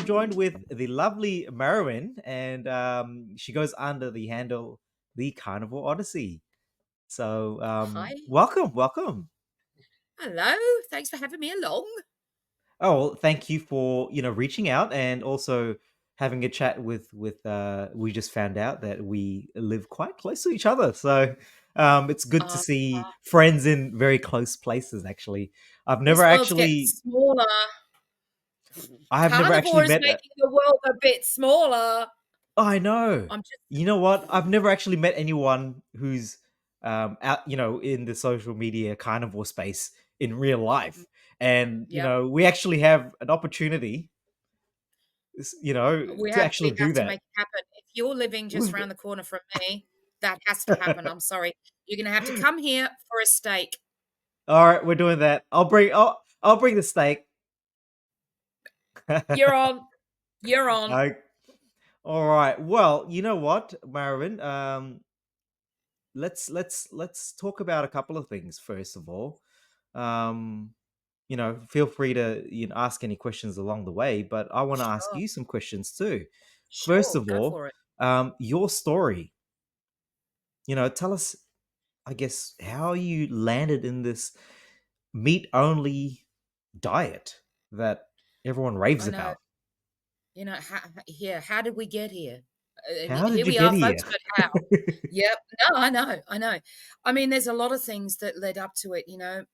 I'm joined with the lovely Mairwyn, and she goes under the handle the Carnivore Odyssey. So, Hi. welcome. Hello. Thanks for having me along. Oh, well, thank you for reaching out and also having a chat with. We just found out that we live quite close to each other, so it's good to Uh, see friends in very close places. Actually, I've never this world's getting actually, smaller. I have never Carnivore actually is met. making the world a bit smaller. I know. I'm just, You know what? I've never actually met anyone who's out, in the social media carnivore space in real life. And, yep. we actually have an opportunity, We to actually actually do have to that. make it happen. If you're living just We've around the corner from me, that has to happen. I'm sorry. You're going to have to come here for a steak. All right, we're doing that. I'll bring the steak. You're on. You're on. I, all right. Well, you know what, Marilyn? Let's talk about a couple of things first of all. Um, feel free to ask any questions along the way, but I want to ask Sure. you some questions too. First Sure. of Go all, for it. your story. Tell us, I guess, how you landed in this meat only diet that everyone raves I know. about. How did we get here? How did Here you we get are, here? folks, but how? Yep. No, I know. I mean, there's a lot of things that led up to it.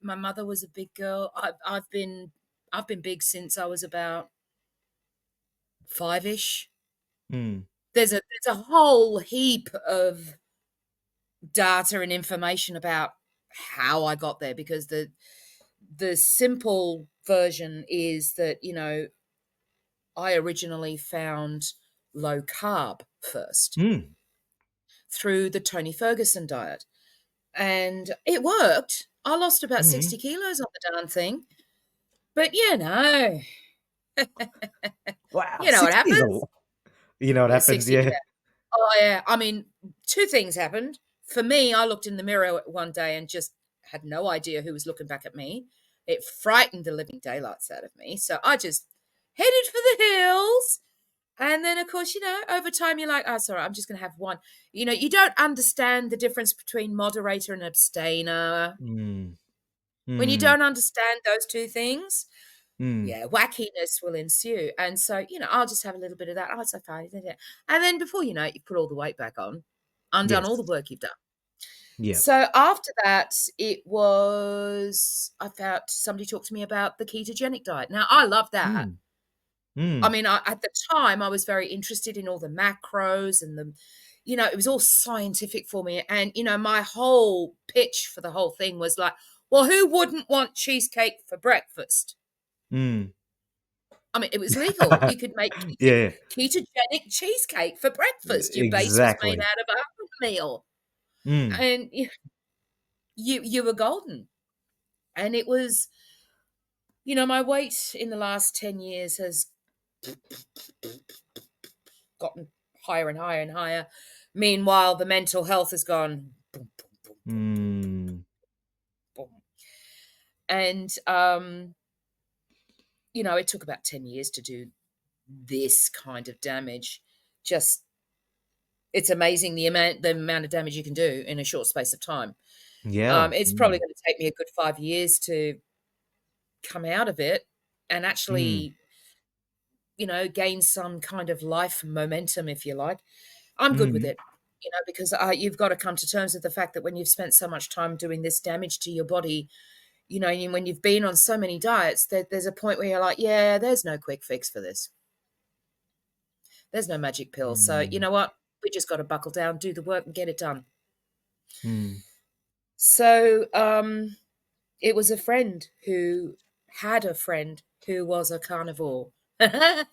My mother was a big girl. I've been big since I was about five-ish. Hmm. There's a whole heap of data and information about how I got there because the simple version is that, I originally found low carb first Hmm. through the Tony Ferguson diet. And it worked. I lost about Hmm. 60 kilos on the darn thing. But you know, Wow, you know what 60 is a happens? lot. You know what Yeah, happens, 60, yeah. yeah. Oh, yeah. I mean, two things happened. For me, I looked in the mirror one day and just had no idea who was looking back at me. It frightened the living daylights out of me. So I just headed for the hills. And then, of course, over time, you're like, oh, sorry, I'm just going to have one. You don't understand the difference between moderator and abstainer. Hmm. When you Hmm. don't understand those two things, Hmm. yeah, wackiness will ensue. And so, I'll just have a little bit of that. Oh, it's okay. And then before you know it, you put all the weight back on, undone all Yes. the work you've done. Yeah. So after that, I found somebody talked to me about the ketogenic diet. Now, I love that. Hmm. Hmm. I mean, at the time, I was very interested in all the macros and it was all scientific for me. And, my whole pitch for the whole thing was like, well, who wouldn't want cheesecake for breakfast? Hmm. I mean, it was legal. You could make Yeah. ketogenic cheesecake for breakfast. Your base was made Exactly. out of oatmeal, Mm. and you were golden. And it was, my weight in the last 10 years has gotten higher and higher and higher. Meanwhile, the mental health has gone boom, boom, boom, boom, boom, Mm. boom. And it took about 10 years to do this kind of damage. Just it's amazing the amount of damage you can do in a short space of time. Yeah. It's probably Mm. going to take me a good 5 years to come out of it and Mm. actually, gain some kind of life momentum, if you like. I'm good with Mm. it, because you've got to come to terms with the fact that when you've spent so much time doing this damage to your body, and when you've been on so many diets, there's a point where you're like, yeah, there's no quick fix for this. There's no magic pill. So you Mm. know what? We just got to buckle down, do the work, and get it done. Mm. So it was a friend who had a friend who was a carnivore. I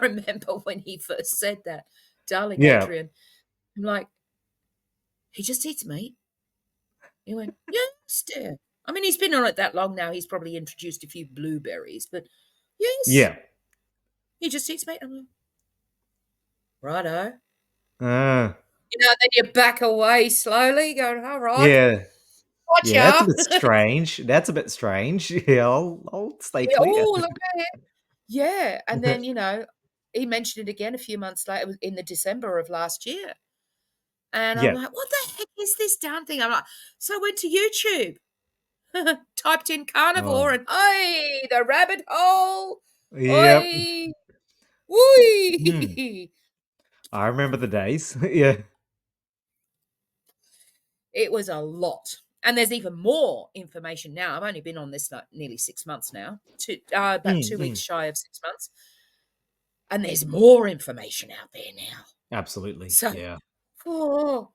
remember when he first said that, darling Yeah. Adrian. I'm like, he just eats meat. He went, yes, dear. I mean, he's been on it that long now. He's probably introduced a few blueberries, but yes, Yeah. he just eats meat. I'm like, righto. Uh, Then you back away slowly, going, all right, yeah. Yeah, that's a gotcha. bit strange. That's a bit strange. Yeah, I'll stay Yeah, clear. oh, look at it. Yeah. And then, he mentioned it again a few months later. It was in the December of last year. And I'm Yeah. like, what the heck is this damn thing? I'm like, so I went to YouTube, typed in carnivore, Oh. and hey, the rabbit hole. Yep. Oi, Mm. wee. I remember the days. Yeah. It was a lot. And there's even more information now. I've only been on this like nearly 6 months now, about Mm, 2 weeks mm. shy of 6 months. And there's more information out there now. Absolutely. So, Yeah. oh,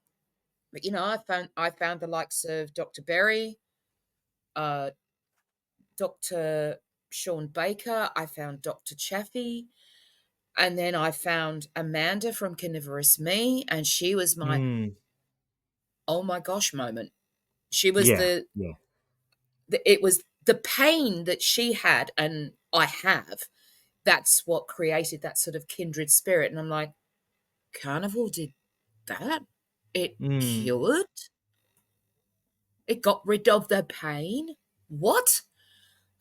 but I found the likes of Dr. Berry, uh, Dr. Sean Baker. I found Dr. Chaffee. And then I found Amanda from Carnivorous Me, and she was my Mm. oh my gosh moment. She was Yeah. Yeah. it was the pain that she had and I have. That's what created that sort of kindred spirit. And I'm like, Carnival did that? It Mm. cured? It got rid of the pain? What?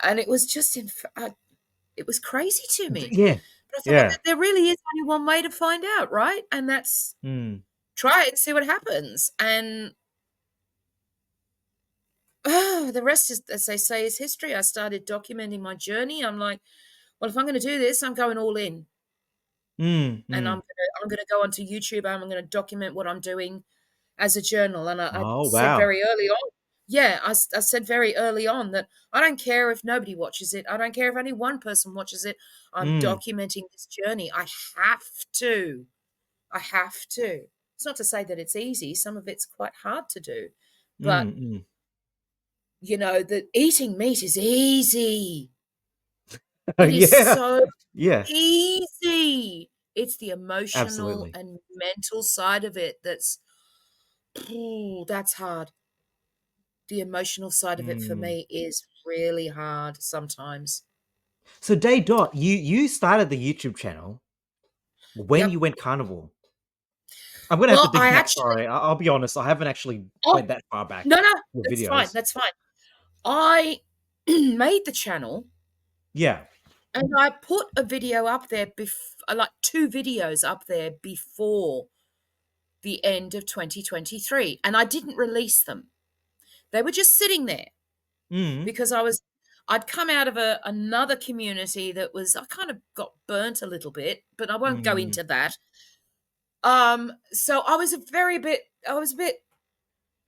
And it was just it was crazy to me. Yeah. But I thought, well, Yeah. there really is only one way to find out, right? And that's Mm. try it and see what happens. And the rest is, as they say, is history. I started documenting my journey. I'm like, well, if I'm going to do this, I'm going all in, Mm. and Mm. I'm going to go onto YouTube. I'm going to document what I'm doing as a journal. And I Oh, said wow. very early on, yeah, I said very early on that I don't care if nobody watches it. I don't care if only one person watches it. I'm Mm. documenting this journey. I have to. I have to. It's not to say that it's easy. Some of it's quite hard to do, but Mm. Mm. the eating meat is easy. It is Yeah. so Yeah. easy. It's the emotional Absolutely. and mental side of it that's hard. The emotional side of it for Mm. me is really hard sometimes. So, Day Dot, you started the YouTube channel when Yep. you went carnivore. I'm gonna have to Well, I dig back. actually Sorry, I'll be honest. I haven't actually oh, went that far back no, no, with that's fine, videos. that's fine. I made the channel Yeah. and I put a video up there like 2 videos up there before the end of 2023, and I didn't release them. They were just sitting there Mm. because I'd come out of another community that was I kind of got burnt a little bit, but I won't go Mm. into that. So I was a bit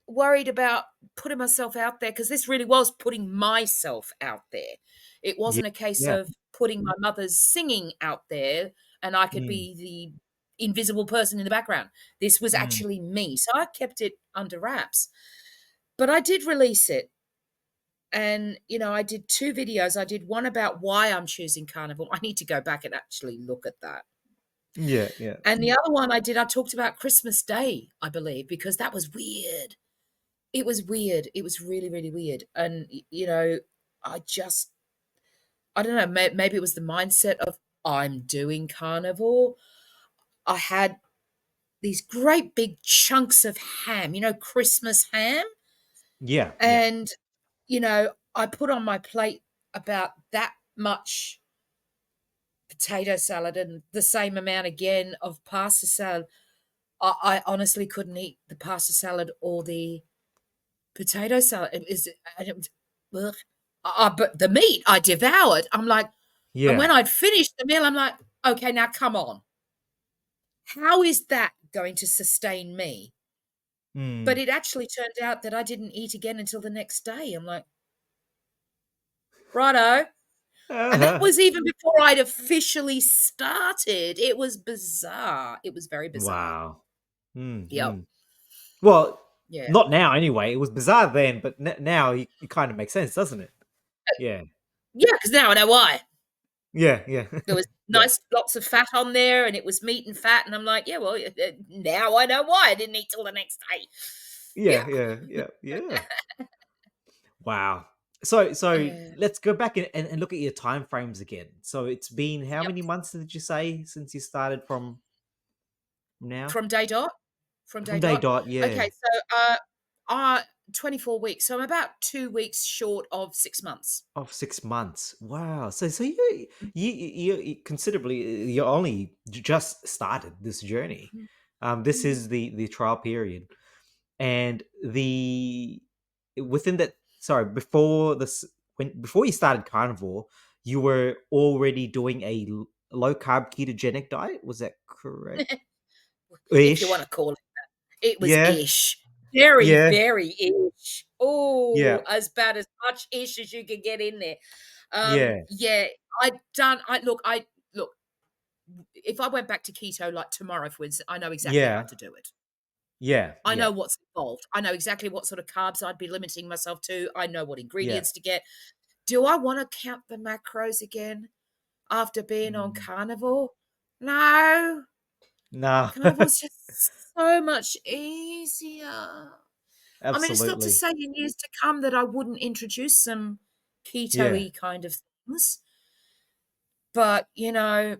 worried about putting myself out there because this really was putting myself out there. It Yeah. wasn't a case Yeah. of putting my mother's singing out there and I could Mm. be the invisible person in the background. This was Mm. actually me. So I kept it under wraps. But I did release it. And, I did 2 videos. I did one about why I'm choosing carnival. I need to go back and actually look at that. Yeah. Yeah. And the other one I talked about Christmas Day, I believe, because that was weird. It was weird. It was really, really weird. And, I just, I don't know, maybe it was the mindset of I'm doing carnivore. I had these great big chunks of ham, Christmas ham. Yeah. Yeah. And, I put on my plate about that much potato salad and the same amount again of pasta salad. I honestly couldn't eat the pasta salad or the potato salad. Ugh. But the meat I devoured. I'm like, and when Yeah. I'd finished the meal, I'm like, okay, now come on. How is that going to sustain me? But Mm. it actually turned out that I didn't eat again until the next day. I'm like, righto. And that was even before I'd officially started. It was bizarre. It was very bizarre. Wow. Mm. Yep. Mm. Well, Yeah. not now anyway. It was bizarre then, but now it kind of makes sense, doesn't it? Yeah. Yeah, because now I know why. Yeah. Yeah. There was Yeah. nice lots of fat on there, and it was meat and fat, and I'm like, "Yeah, well, now I know why I didn't eat till the next day." Yeah. Yeah. Yeah. Yeah. Yeah. Wow. So Yeah. let's go back and look at your time frames again. So it's been how Yep. many months did you say since you started from now? From day dot? From day From day dot? dot, yeah. Okay, so, 24 weeks. So I'm about 2 weeks short of 6 months. Of 6 months. Wow. So you considerably you only just started this journey. This Mm. is the trial period, and the within that. Sorry, before this, before you started carnivore, you were already doing a low carb ketogenic diet. Was that correct? If you want Ish. to call it. It was Yeah. ish. Very, Yeah. very ish. Oh, Yeah. as bad as much ish as you could get in there. Yeah. Yeah, I look, if I went back to keto like tomorrow, for instance, I know exactly how Yeah. to do it. Yeah. I Yeah. know what's involved. I know exactly what sort of carbs I'd be limiting myself to. I know what Yeah. ingredients to get. Do I want to count the macros again after being on Mm. carnivore? No. Nah. Carnivore's just so much easier. I mean, it's not to Absolutely. say in years to come that I wouldn't introduce some Yeah. keto-y kind of things, but, yeah,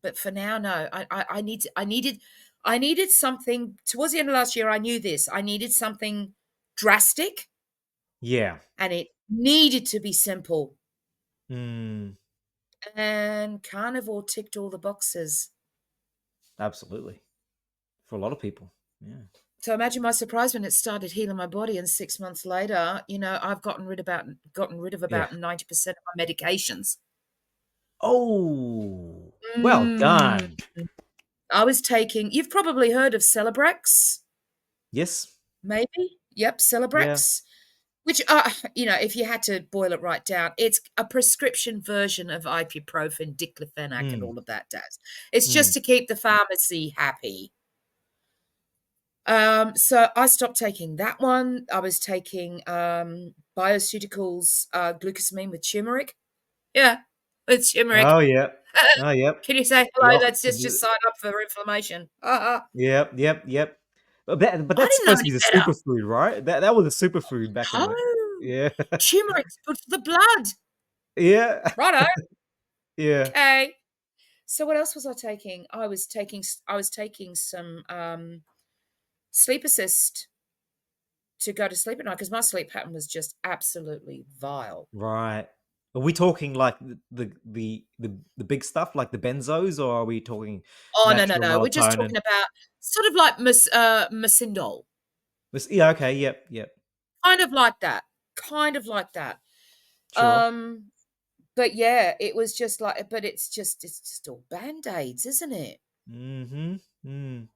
but for now, no. I needed something towards the end of last year, I knew this. I needed something drastic, Yeah. and it needed to be simple, Mm. and carnivore ticked all the boxes. Absolutely. For a lot of people. Yeah. So imagine my surprise when it started healing my body, and 6 months later, I've gotten rid of Yeah. about 90% of my medications. Oh, well Mm. done. I was taking you've probably heard of Celebrex, Yes. maybe? Yep, Yeah. Celebrex, which, if you had to boil it right down, it's a prescription version of ibuprofen, diclofenac, and Mm. all of that does. It's Mm. just to keep the pharmacy happy. So I stopped taking that one. I was taking, Bioceuticals, glucosamine with turmeric. Yeah, with turmeric. Oh, yeah. Oh, yep. Can you say The hello? ox Let's just the sign up for inflammation. Uh-uh. Yep, yep, yep. But I that's didn't know supposed to any be the better. superfood, right? That was a superfood back in No, the yeah. turmeric's good for the blood. Yeah. Righto. Yeah. Okay. So what else was I taking? I was taking some sleep assist to go to sleep at night because my sleep pattern was just absolutely vile. Right. Are we talking like the big stuff like the benzos, or are we talking Oh, no, no, natural no. We're just melatonin? talking about sort of like Masindol. Yeah, okay, yep, yep. Kind of like that. Kind of like that. Sure. Um, but yeah, it was just like but it's just all Band-Aids, isn't it? Mhm. Mm.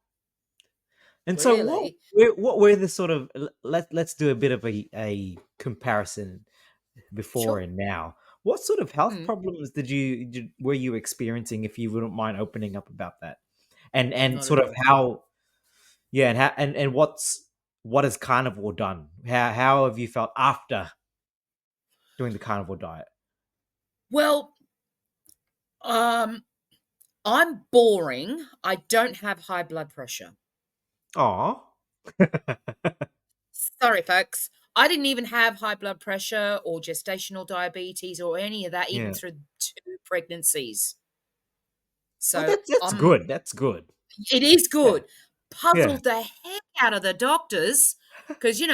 And so Really? what were the sort of let's do a bit of a comparison before Sure. and now. What sort of health Mm, problems were you experiencing, if you wouldn't mind opening up about that? And not sort at of all. how yeah, and how and what has carnivore done? How have you felt after doing the carnivore diet? Well, um, I'm boring. I don't have high blood pressure. Aw. Sorry, folks. I didn't even have high blood pressure or gestational diabetes or any of that, even Yeah. through 2 pregnancies. Oh, So that's good, that's good. it is Yeah. good. Yeah. Puzzled the heck out of the doctors because, they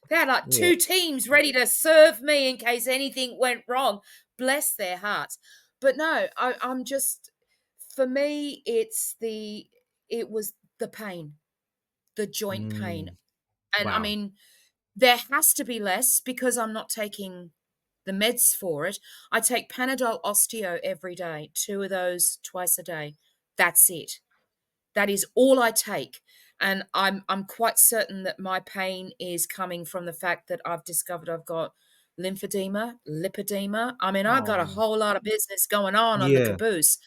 had like Yeah. 2 teams ready to serve me in case anything went wrong. Bless their hearts. But no, I'm just, for me, it was the pain, the joint pain. Mm, And I wow. mean, there has to be less because I'm not taking the meds for it. I take Panadol Osteo every day, 2 of those twice a day. That's it. That is all I take. And I'm quite certain that my pain is coming from the fact that I've discovered I've got lymphedema, lipedema. I mean, I've got a Oh, whole lot of business going on the yeah. caboose.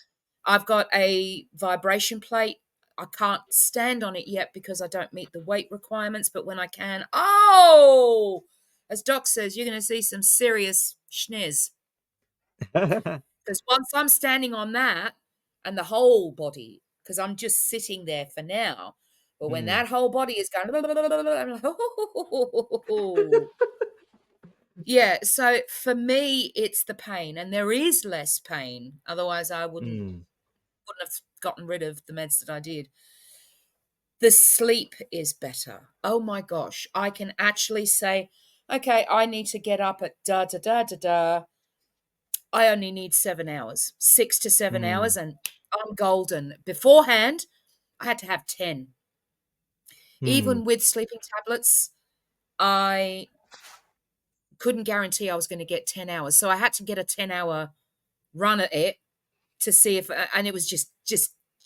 I've got a vibration plate. I can't stand on it yet because I don't meet the weight requirements, but when I can, oh, as Doc says, you're going to see some serious schniz. Because once I'm standing on that and the whole body, because I'm just sitting there for now, but when Mm. that whole body is going, I'm like, yeah. So for me, it's the pain, and there is less pain. Otherwise, I wouldn't Mm. have gotten rid of the meds that I did. The sleep is better. Oh my gosh. I can actually say, okay, I need to get up at da da da da da. I only need 7 hours, 6 to 7 hours, Mm. and I'm golden. Beforehand, I had to have 10. Mm. Even with sleeping tablets, I couldn't guarantee I was going to get 10 hours. So I had to get a 10-hour run at it to see if, and it was just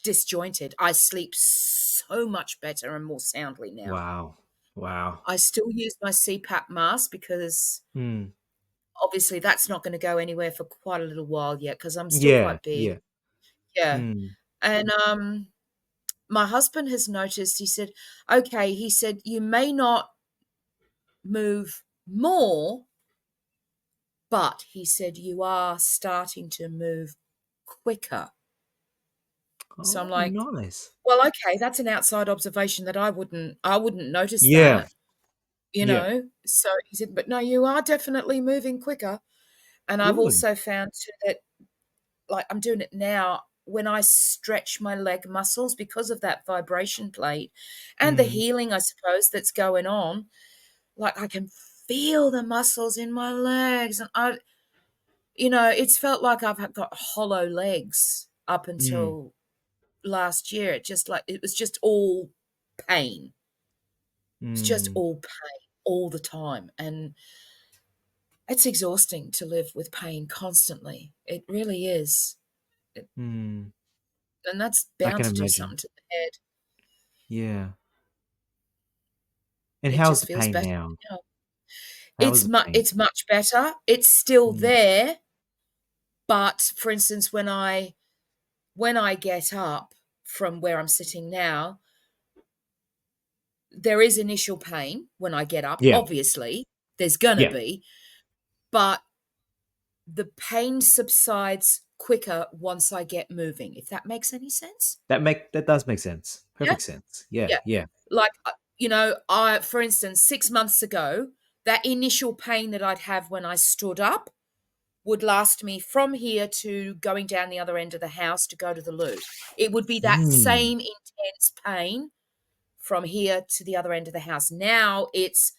disjointed. I sleep so much better and more soundly now. Wow. Wow. I still use my CPAP mask because Mm. obviously that's not going to go anywhere for quite a little while yet because I'm still Yeah. quite big. Yeah. Yeah. Mm. And my husband has noticed, he said, okay, he said, you may not move more, but he said, you are starting to move quicker. So I'm Oh, like, nice. well, okay, that's an outside observation that I wouldn't notice Yeah. that, you Yeah. know. So he said, but no, you are definitely moving quicker. And I've Good. also found too that, like, I'm doing it now when I stretch my leg muscles because of that vibration plate and the Mm. healing, I suppose, that's going on. Like, I can feel the muscles in my legs, and it's felt like I've got hollow legs up Mm. until last year. It was just all pain. It's just Mm. all pain all the time, and it's exhausting to live with pain constantly. It really is, Mm. and that's I bound can to do imagine. something to the head. Yeah. And It how's just the feels pain better now? now. How is the pain? It's much better. It's still Mm. there, but for instance, when I get up from where I'm sitting now, there is initial pain when I get up. Yeah. Obviously, there's gonna Yeah. be, but the pain subsides quicker once I get moving, if that makes any sense. That does make sense. Yeah? Perfect sense. Yeah. Yeah. Yeah. Like, I for instance, 6 months ago, that initial pain that I'd have when I stood up would last me from here to going down the other end of the house to go to the loo. It would be that Mm. same intense pain from here to the other end of the house. Now it's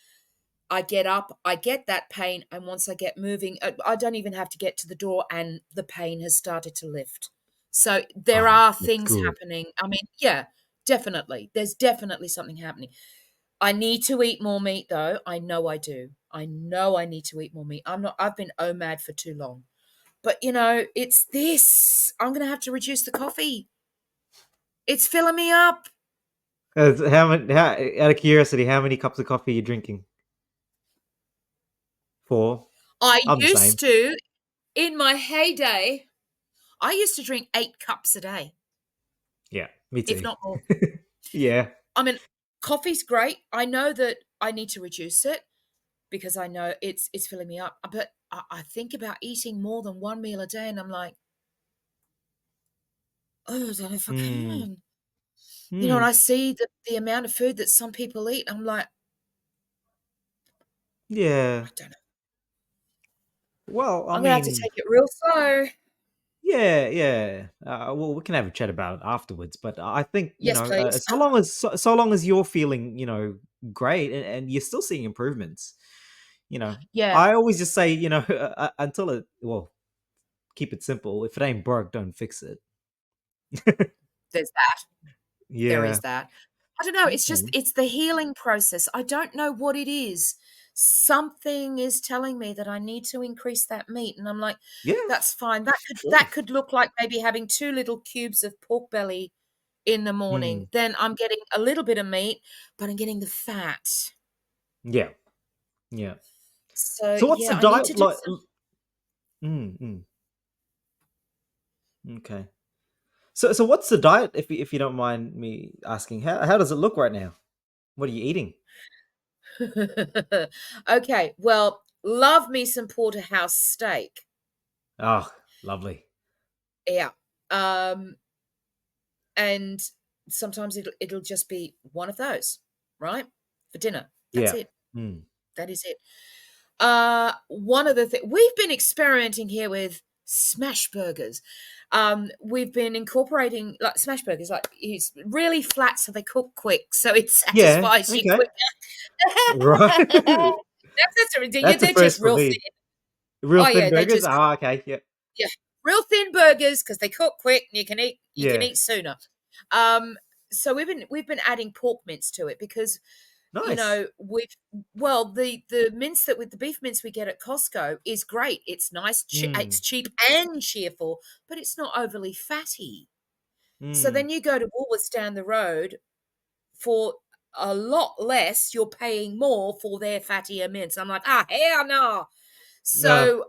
I get up, I get that pain, and once I get moving, I don't even have to get to the door, and the pain has started to lift. So there Ah, are that's things good. happening. I mean, yeah, definitely. There's definitely something happening. I need to eat more meat, though. I know I do. I know I need to eat more meat. I've been OMAD for too long. But, it's this. I'm going to have to reduce the coffee. It's filling me up. Out of curiosity, how many cups of coffee are you drinking? 4? I I'm the used same. to, in my heyday, I used to drink 8 cups a day, Yeah, me if too. not more. Yeah. I mean, coffee's great. I know that I need to reduce it because I know it's filling me up. But I think about eating more than one meal a day, and I'm like, oh, I don't know if I Mm. can. And Mm. I see the amount of food that some people eat. I'm like, I Yeah. don't know. Well, I I'm gonna have to mean, take it real slow. yeah, yeah. Well, we can have a chat about it afterwards. But I think Yes, please. so long as you're feeling great and you're still seeing improvements, Yeah, I always just say until it well keep it simple. If it ain't broke, don't fix it. there's that. There is Yeah. that. I don't know, Okay. it's the healing process. I don't know what it is. Something is telling me that I need to increase that meat, and I'm like, Yeah. "That's fine." That could Sure. that could look like maybe having 2 little cubes of pork belly in the Mm. morning. Then I'm getting a little bit of meat, but I'm getting the fat. Yeah. Yeah. So, So what's the yeah, I need to diet do like? some. Mm. Okay. So what's the diet if you don't mind me asking? How does it look right now? What are you eating? Okay, well, love me some porterhouse steak. Oh, lovely. Yeah. Um, and sometimes it'll just be one of those, right? For dinner. That's Yeah. it. Mm. That is it. One of the things we've been experimenting here with smash burgers. We've been incorporating like smash burgers, like it's really flat, so they cook quick, so it Yeah. satisfies you Okay. quick. Right. Yeah, That's a they're just first for real me. thin. Real Oh thin yeah, they burgers. just Oh, okay. Yeah. yeah, real thin burgers because they cook quick and you can Yeah. eat sooner. Um, so we've been adding pork mince to it because Nice. we've well the mince that with the beef mince we get at Costco is great. It's nice, it's Mm. cheap and cheerful, but it's not overly fatty. So Mm. then you go to Woolworths down the road for a lot less. You're paying more for their fattier mince. I'm like, hell no. No. So,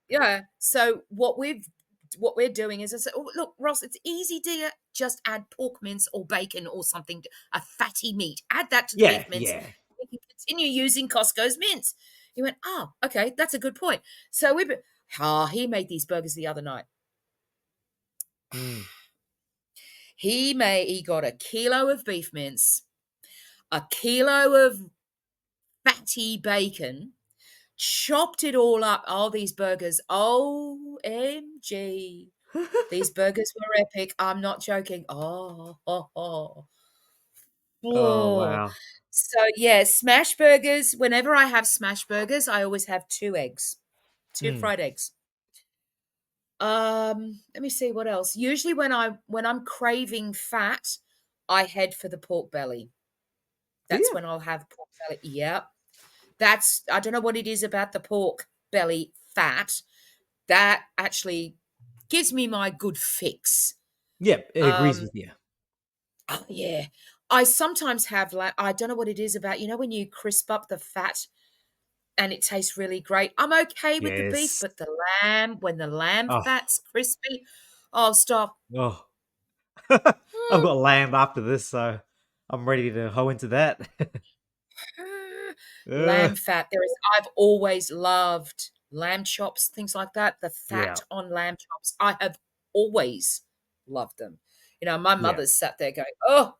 yeah. So what we're doing is I said, oh, look, Ross, it's easy, dear. Just add pork mince or bacon or something, a fatty meat. Add that to the Yeah. beef mince. Yeah. We can continue using Costco's mince. He went, oh, okay, that's a good point. So he made these burgers the other night. Mm. He got a kilo of beef mince, a kilo of fatty bacon, chopped it all up. All these burgers, OMG. These burgers were epic. I'm not joking. Oh Oh. wow. So, yeah, smash burgers. Whenever I have smash burgers, I always have 2 eggs, 2 Mm. fried eggs. Let me see what else. Usually when I'm craving fat, I head for the pork belly. Do That's you? when I'll have pork belly. Yep. That's I don't know what it is about the pork belly fat that actually gives me my good fix. Yep. It agrees Um, with you. oh yeah. I sometimes have like I don't know what it is about, when you crisp up the fat and it tastes really great. I'm okay with the beef, Yes. but the lamb, when the lamb Oh. fat's crispy, oh stop. Oh. I've got lamb after this, so I'm ready to hoe into that. uh, Lamb fat. I've always loved lamb chops, things like that. The yeah. fat on lamb chops, I have always loved them. My Yeah. mother's sat there going, oh,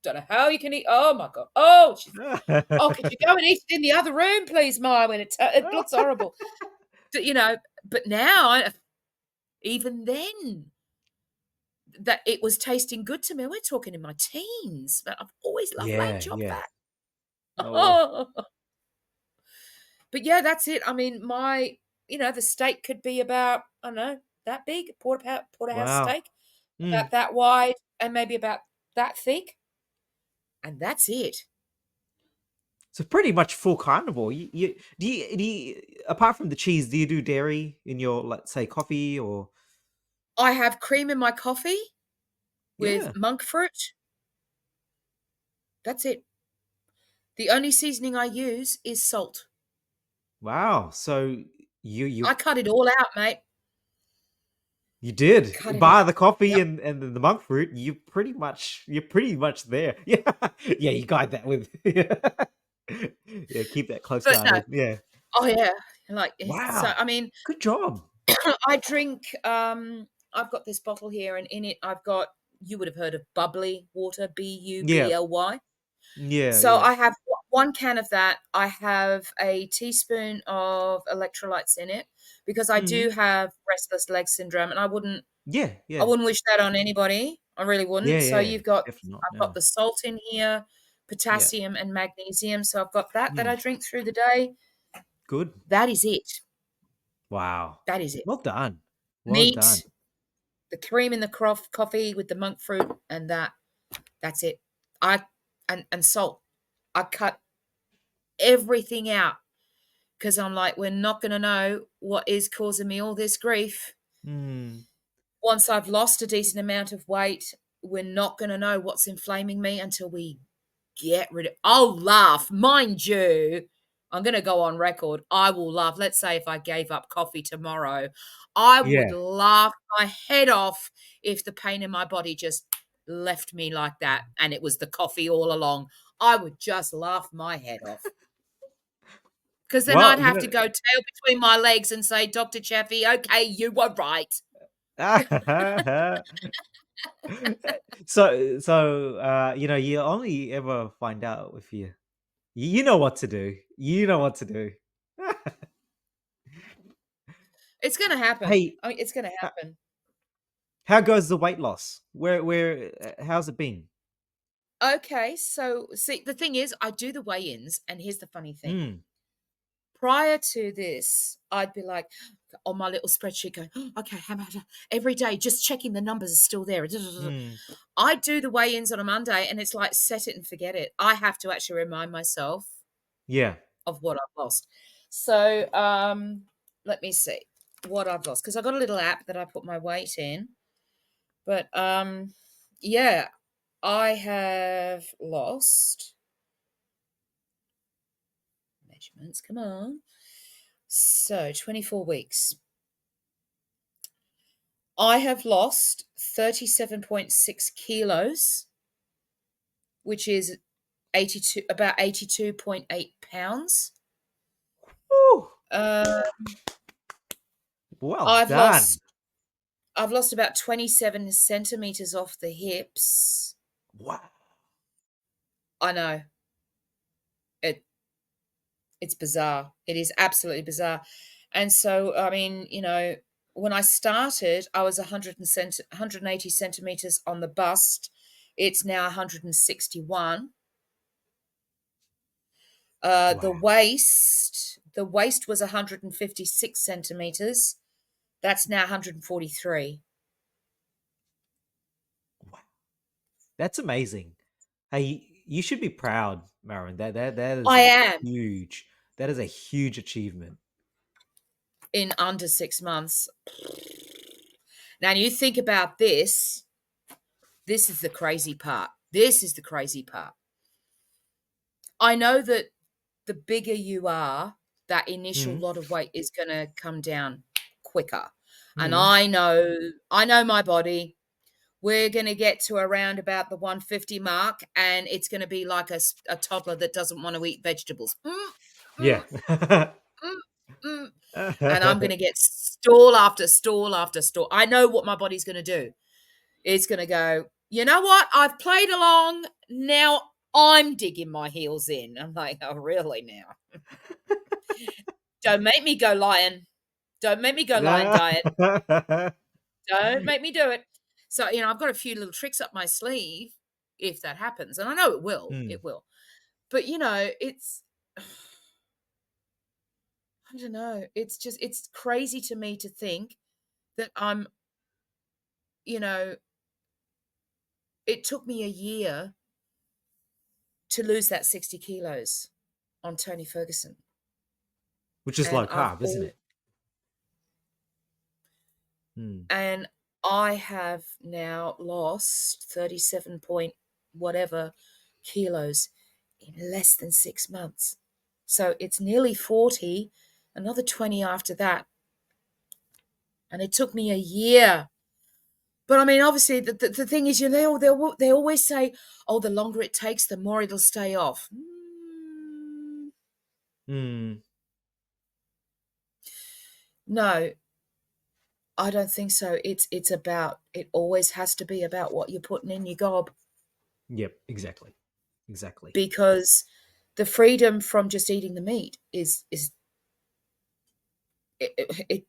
don't know how you can eat. Oh my God. Oh, could you go and eat it in the other room, please, Mairwyn? It looks horrible. But, but now, even then, that it was tasting good to me. We're talking in my teens, but I've always loved lamb Yeah. chop Yeah. fat. Oh But yeah, that's it. I mean, the steak could be about, I don't know, that big, porterhouse wow. steak, Mm. about that wide and maybe about that thick. And that's it. So pretty much full carnivore. Do you apart from the cheese, do you do dairy in your, let's say, coffee or? I have cream in my coffee Yeah. with monk fruit. That's it. The only seasoning I use is salt. Wow. So you you I cut it all out, mate. you did Cut it all. bar the coffee Yep. and the monk fruit. You're pretty much there. Yeah. Yeah. You got that with. Yeah. Keep that close But no. guarded. Yeah. Oh yeah. So Wow. I mean, Good job. I drink I've got this bottle here and in it I've got you would have heard of bubbly water, Yeah. Bubly. Yeah. So Yeah. I have one can of that. I have a teaspoon of electrolytes in it because I Hmm. do have restless leg syndrome and Yeah. I Yeah. wouldn't wish that on anybody. I really Yeah. wouldn't. So Yeah. Definitely not. I've got No. the salt in here, Yeah. potassium and magnesium. So I've got that Mm. I drink through the day. Good. That is it. Wow. That is it. Well done. Well done. Meat, the cream in the coffee with the monk fruit and that's it. I and salt. I cut everything out because I'm like, we're not going to know what is causing me all this grief. Mm. Once I've lost a decent amount of weight, we're not going to know what's inflaming me until we get rid of. I'll laugh, mind you. I'm going to go on record. I will laugh. Let's say if I gave up coffee tomorrow, I would Yeah. laugh my head off if the pain in my body just left me like that and it was the coffee all along. I would just laugh my head off. Because then I'd Well, have to go tail between my legs and say, Dr. Chaffee, okay, you were right. you only ever find out if you know what to do. You know what to do. It's going to happen. Hey, I mean, it's going to uh, happen. how goes the weight loss? How's it been? Okay, so see, the thing is, I do the weigh-ins, and here's the funny thing. Mm, Prior to this, I'd be like on my little spreadsheet going, "Oh, okay, how much every day, just checking the numbers are still there." mm, I do the weigh-ins on a Monday, and it's like set it and forget it. I have to actually remind myself yeah. of what I've lost. So let me see what I've lost because I got a little app that I put my weight in. But yeah, I have lost measurements. Come on. So 24 weeks. I have lost 37.6 kilos, which is about 82.8 pounds. Woo, Uh, well I've done. lost I've lost about 27 centimeters off the hips. Wow. I know it. It's bizarre. It is absolutely bizarre. And so, I mean, when I started, I was 180 centimeters on the bust. It's now 161. Wow. The waist was 156 centimeters. That's now 143. Wow. That's amazing. Hey, you should be proud, Marin. That is I a am huge that is a huge achievement. in under 6 months. Now, you think about this. This is the crazy part. This is the crazy part. I know that the bigger you are, that initial Mm, lot of weight is going to come down quicker. And mm, I know my body. We're going to get to around about the 150 mark, and it's going to be like a toddler that doesn't want to eat vegetables. yeah. Mm, mm, mm. And I'm going to get stall after stall after stall. I know what my body's going to do. It's going to go, you know what? I've played along. Now I'm digging my heels in. I'm like, oh, really now? Don't make me go lion. Don't make me go lion diet. Don't make me do it. So, I've got a few little tricks up my sleeve if that happens. And I know it will. Mm, It will. But, it's, I don't know. It's crazy to me to think that you know, it took me a year to lose that 60 kilos on Tony Ferguson. which is And low carb, isn't it? Mm, and I have now lost 37 point whatever kilos in less than 6 months. So it's nearly 40, another 20 after that. And it took me a year. But I mean, obviously, the thing is, they always say, oh, the longer it takes, the more it'll stay off. mm, No, I don't think so. It always has to be about what you're putting in your gob yep, exactly. Exactly. because the freedom from just eating the meat is it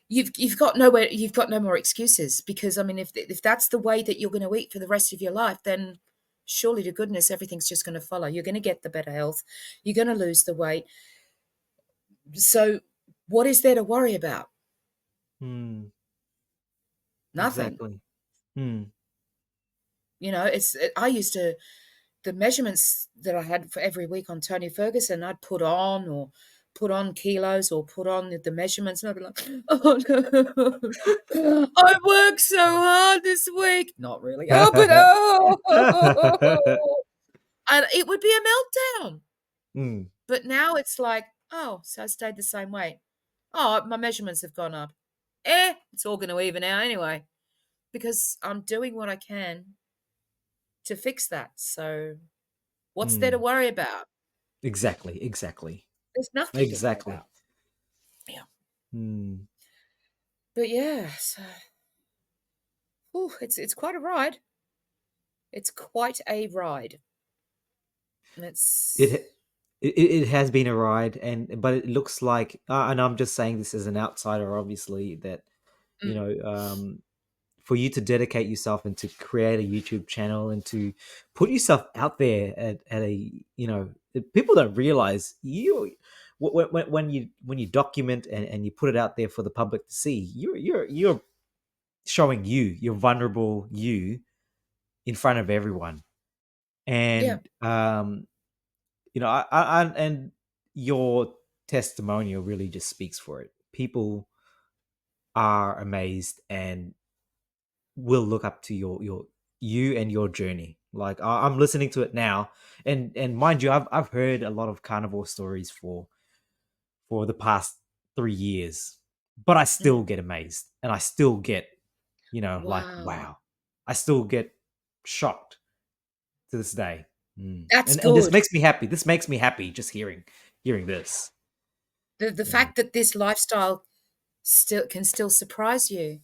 you've got no more excuses because I mean if that's the way that you're going to eat for the rest of your life, then surely to goodness everything's just going to follow. You're going to get the better health, you're going to lose the weight. So what is there to worry about? Mm, Nothing. exactly. Mm, I used to, the measurements that I had for every week on Tony Ferguson, I'd put on kilos or put on the measurements, and I'd be like, "Oh no, I worked so hard this week." Not really. Oh, but and it would be a meltdown. mm, But now it's like, oh, so I stayed the same weight. Oh, my measurements have gone up. It's all going to even out anyway because I'm doing what I can to fix that. So what's there to mm. worry about? Exactly, exactly. There's nothing to worry Exactly. about. Yeah. Mm. But yeah, so it's quite a ride. It's quite a ride. It's It it has been a ride, and but it looks like, and I'm just saying this as an outsider, obviously, that you Mm, know, for you to dedicate yourself and to create a YouTube channel and to put yourself out there at a, you know, people don't realize you when you document and you put it out there for the public to see, you're showing your vulnerable you in front of everyone. yeah. And you know, and your testimonial really just speaks for it. People are amazed and will look up to your you and your journey. Like I'm listening to it now, and mind you, I've heard a lot of carnivore stories for the past 3 years, but I still Mm. get amazed, and I still get, you know, like, Wow. wow. I still get shocked to this day. That's And this good. makes me happy. This makes me happy just hearing this. The Yeah. fact that this lifestyle still surprise you,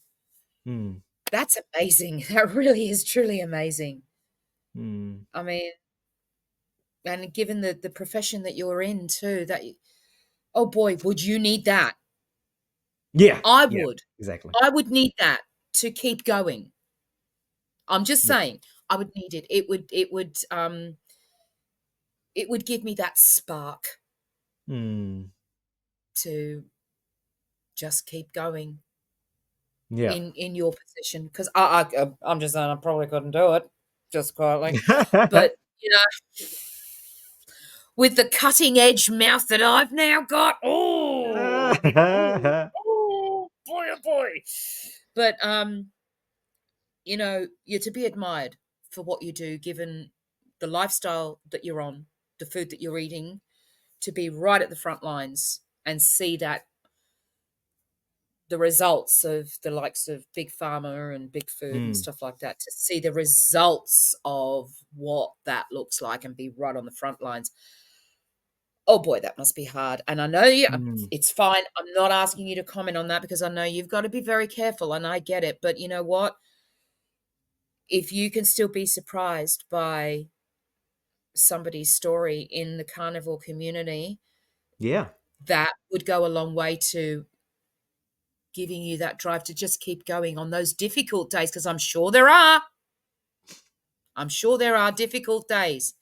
Mm, that's amazing. That really is truly amazing. mm. I mean, and given the profession that you're in too, oh boy, would you need that? Yeah. I Yeah. would. Exactly. I would need that to keep going. I'm just Yeah. saying, I would need it. It would give me that spark Mm, to just keep going yeah. in your position, because I'm just saying I probably couldn't do it just quietly. But, you know, with the cutting edge mouth that I've now got, oh, boy, oh, boy. But, you're to be admired for what you do, given the lifestyle that you're on, the food that you're eating, to be right at the front lines and see that the results of the likes of big pharma and big food and Mm, stuff like that, to see the results of what that looks like and be right on the front lines. Oh boy, that must be hard. And I know mm. it's fine. I'm not asking you to comment on that because I know you've got to be very careful and I get it. But you know what? If you can still be surprised by somebody's story in the carnivore community, Yeah. that would go a long way to giving you that drive to just keep going on those difficult days, because I'm sure there are. I'm sure there are difficult days.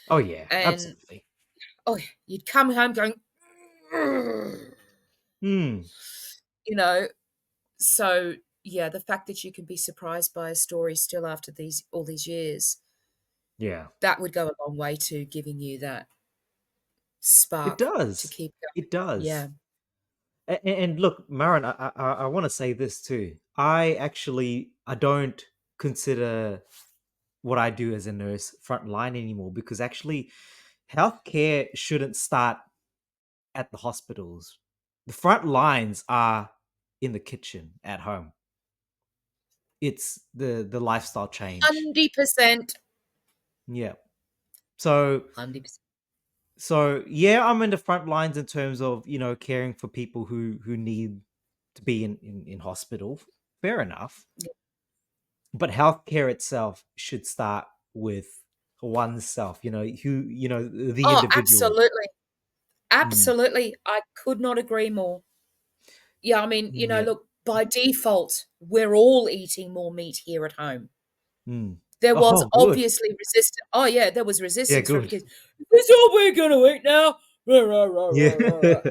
Oh yeah, And absolutely. oh, you'd come home going, "Ugh," Mm, you know. So yeah, the fact that you can be surprised by a story still after these all these years, yeah. that would go a long way to giving you that It spark to does. keep It going. does. Yeah. And look, Marin, I want to say this too. I don't consider what I do as a nurse frontline anymore, because actually healthcare shouldn't start at the hospitals. The front lines are in the kitchen at home. It's the lifestyle change. 100%. Yeah. So 100%. yeah, I'm in the front lines in terms of, you know, caring for people who need to be in hospital. Fair enough. But healthcare itself should start with oneself, you know, the Oh, individual. absolutely. Mm, Absolutely. I could not agree more. Yeah, I mean, yeah. look, by default, we're all eating more meat here at home. Mm. There was Oh, good. obviously resistance. Oh, yeah, there was Yeah, resistance from good. kids. "This all we're gonna eat now?" Rah, rah, rah, Yeah. rah, rah, rah.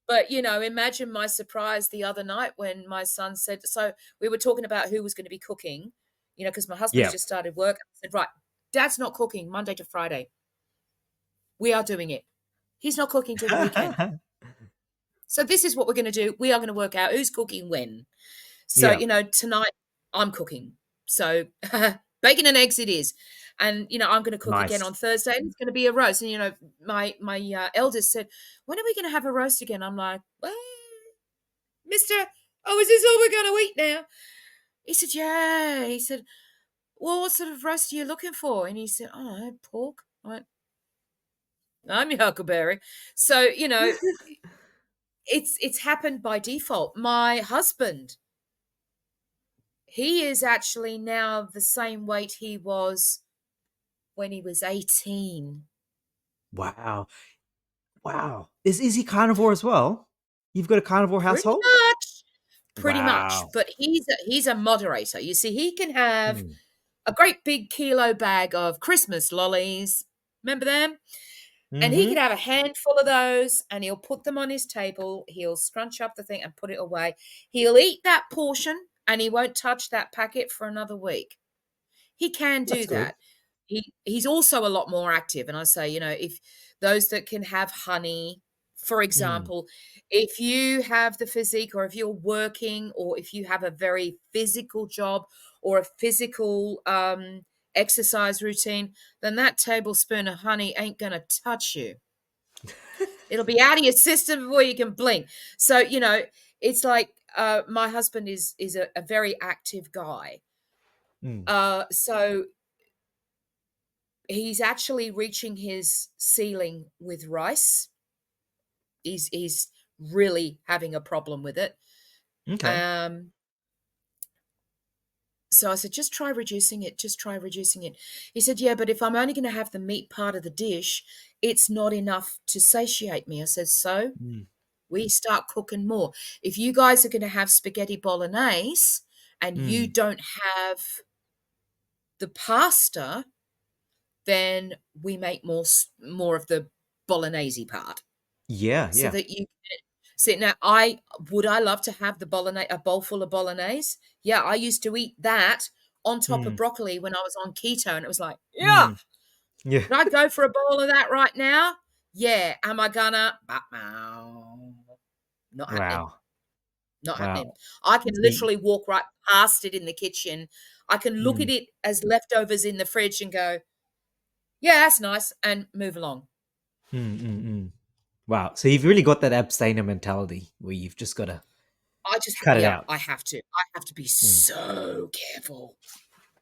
But, imagine my surprise the other night when my son said, so we were talking about who was gonna be cooking, because my husband's Yeah. just started work. I said, "Right, Dad's not cooking Monday to Friday. We are doing it. He's not cooking till the weekend. So this is what we're gonna do. We are gonna work out who's cooking when." So, Yeah. tonight I'm cooking. So bacon and eggs it is. And, I'm going to cook again Nice. on Thursday and it's going to be a roast. And, my eldest said, "When are we going to have a roast again?" I'm like, "Well, mister, oh, is this all we're going to eat now?" He said, "Yeah." He said, "Well, what sort of roast are you looking for?" And he said, "Oh, pork." I went, "I'm your huckleberry." So, it's happened by default. My husband, he is actually now the same weight he was when he was 18. Wow. Wow. Is he carnivore as well? You've got a carnivore Pretty household? much. Pretty much. Wow. But he's a moderator. You see, he can have Mm. a great big kilo bag of Christmas lollies. Remember them? And he could Mhm. have a handful of those and he'll put them on his table. He'll scrunch up the thing and put it away. He'll eat that portion and he won't touch that packet for another week. He can That's do good. that. He's also a lot more active. And I say, if those that can have honey, for Mm. example, if you have the physique or if you're working or if you have a very physical job or a physical exercise routine, then that tablespoon of honey ain't going to touch you. It'll be out of your system before you can blink. So, it's like my husband is a very active guy. Mm. So he's actually reaching his ceiling with rice. He's really having a problem with it. Okay. Um, so I said, just try reducing it. Just try reducing it. He said, yeah, but if I'm only going to have the meat part of the dish, it's not enough to satiate me. I said, so Mm. we start cooking more. If you guys are going to have spaghetti bolognese and you Mm. don't have the pasta, then we make more of the bolognese part Yeah, so yeah. that you can see. Now, I love to have the bolognese, a bowl full of bolognese. Yeah, I used to eat that on top of Mm. broccoli when I was on keto, and it was like, yeah, Mm. Yeah. could I go for a bowl of that right now? Yeah, am I gonna? Not happening. Wow. Not happening. Wow. I can See. literally walk right past it in the kitchen. I can look Mm. at it as leftovers in the fridge and go, yeah, that's nice, and move along. Mm, mm, mm. Wow. So you've really got that abstainer mentality where you've just got to cut it Yeah, out. I have to. I have to be Mm. so careful.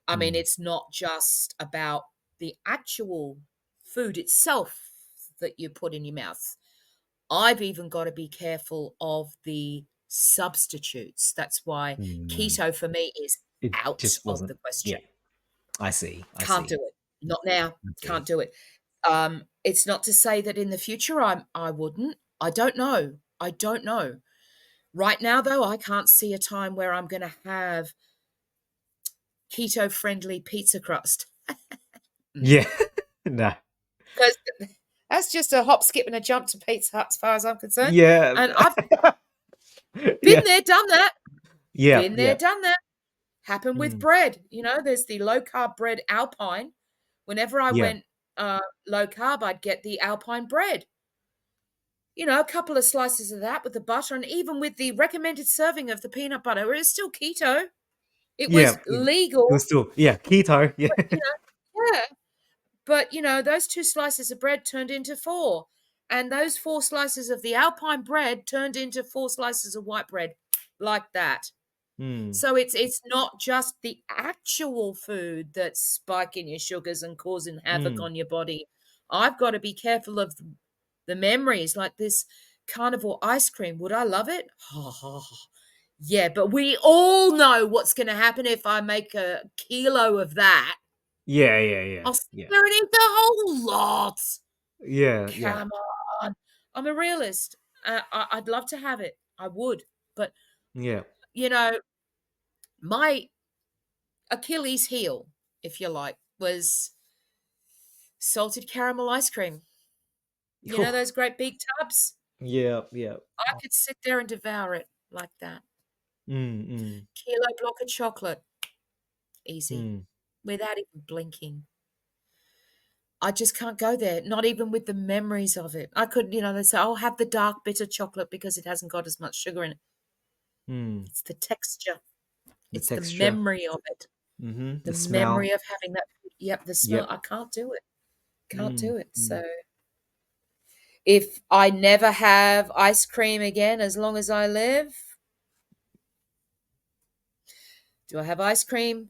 I mean, Mm. it's not just about the actual food itself that you put in your mouth. I've even got to be careful of the substitutes. That's why Mm. keto for me is It out just of the wasn't. Yeah. question. I see. I Can't do see. it. Not now. I Can't see. do it. It's not to say that in the future I wouldn't. I don't know. I don't know. Right now, though, I can't see a time where I'm going to have keto friendly pizza crust. Yeah. No. Because that's just a hop, skip, and a jump to Pizza Hut as far as I'm concerned. Yeah. And I've been Yeah. there, done that. Yeah. Been there, Yeah. done that. Happened with Mm. bread. There's the low carb bread Alpine. Whenever I Yeah. went low carb, I'd get the Alpine bread. A couple of slices of that with the butter, and even with the recommended serving of the peanut butter, it was still keto. It Yeah. was It was legal, still, yeah, keto. Yeah. but yeah. But those two slices of bread turned into four, and those four slices of the Alpine bread turned into four slices of white bread, like that. Mm. So it's not just the actual food that's spiking your sugars and causing havoc Mm. on your body. I've got to be careful of the memories, like this carnivore ice cream. Would I love it? Yeah, but we all know what's going to happen if I make a kilo of that. Yeah. Yeah. Yeah. I'll sit Yeah. there and eat the whole lot. Yeah. Yeah. Come on. I'm a realist. I'd love to have it. I would. But, Yeah. you know, my Achilles heel, if you like, was salted caramel ice cream. Oh, Those great big tubs? yeah. Yeah. I could sit there and devour it like that. Mm. Mm. Kilo block of chocolate, easy, Mm. without even blinking. I just can't go there, not even with the memories of it. I could, they say, "Oh, have the dark bitter chocolate because it hasn't got as much sugar in it." Mm. It's the texture. The It's the texture. memory of it. Mm-hmm. The The memory smell. of having that. Yep, the smell. Yep. I can't do it. Can't Mm. do it. Mm. So if I never have ice cream again as long as I live, do I have ice cream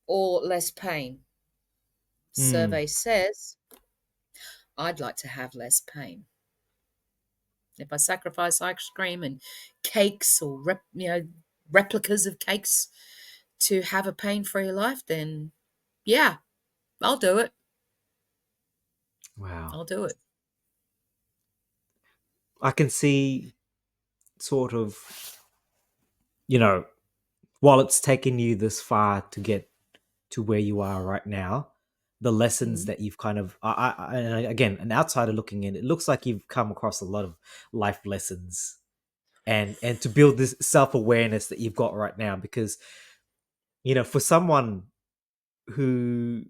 or less pain? Mm. Survey says I'd like to have less pain. If I sacrifice ice cream and cakes or replicas of cakes to have a pain-free life, then yeah, I'll do it. Wow. I'll do it. I can see sort of, you know, while it's taken you this far to get to where you are right now, the lessons Mm. that you've kind of, and again, an outsider looking in, it looks like you've come across a lot of life lessons, and to build this self awareness that you've got right now, because for someone who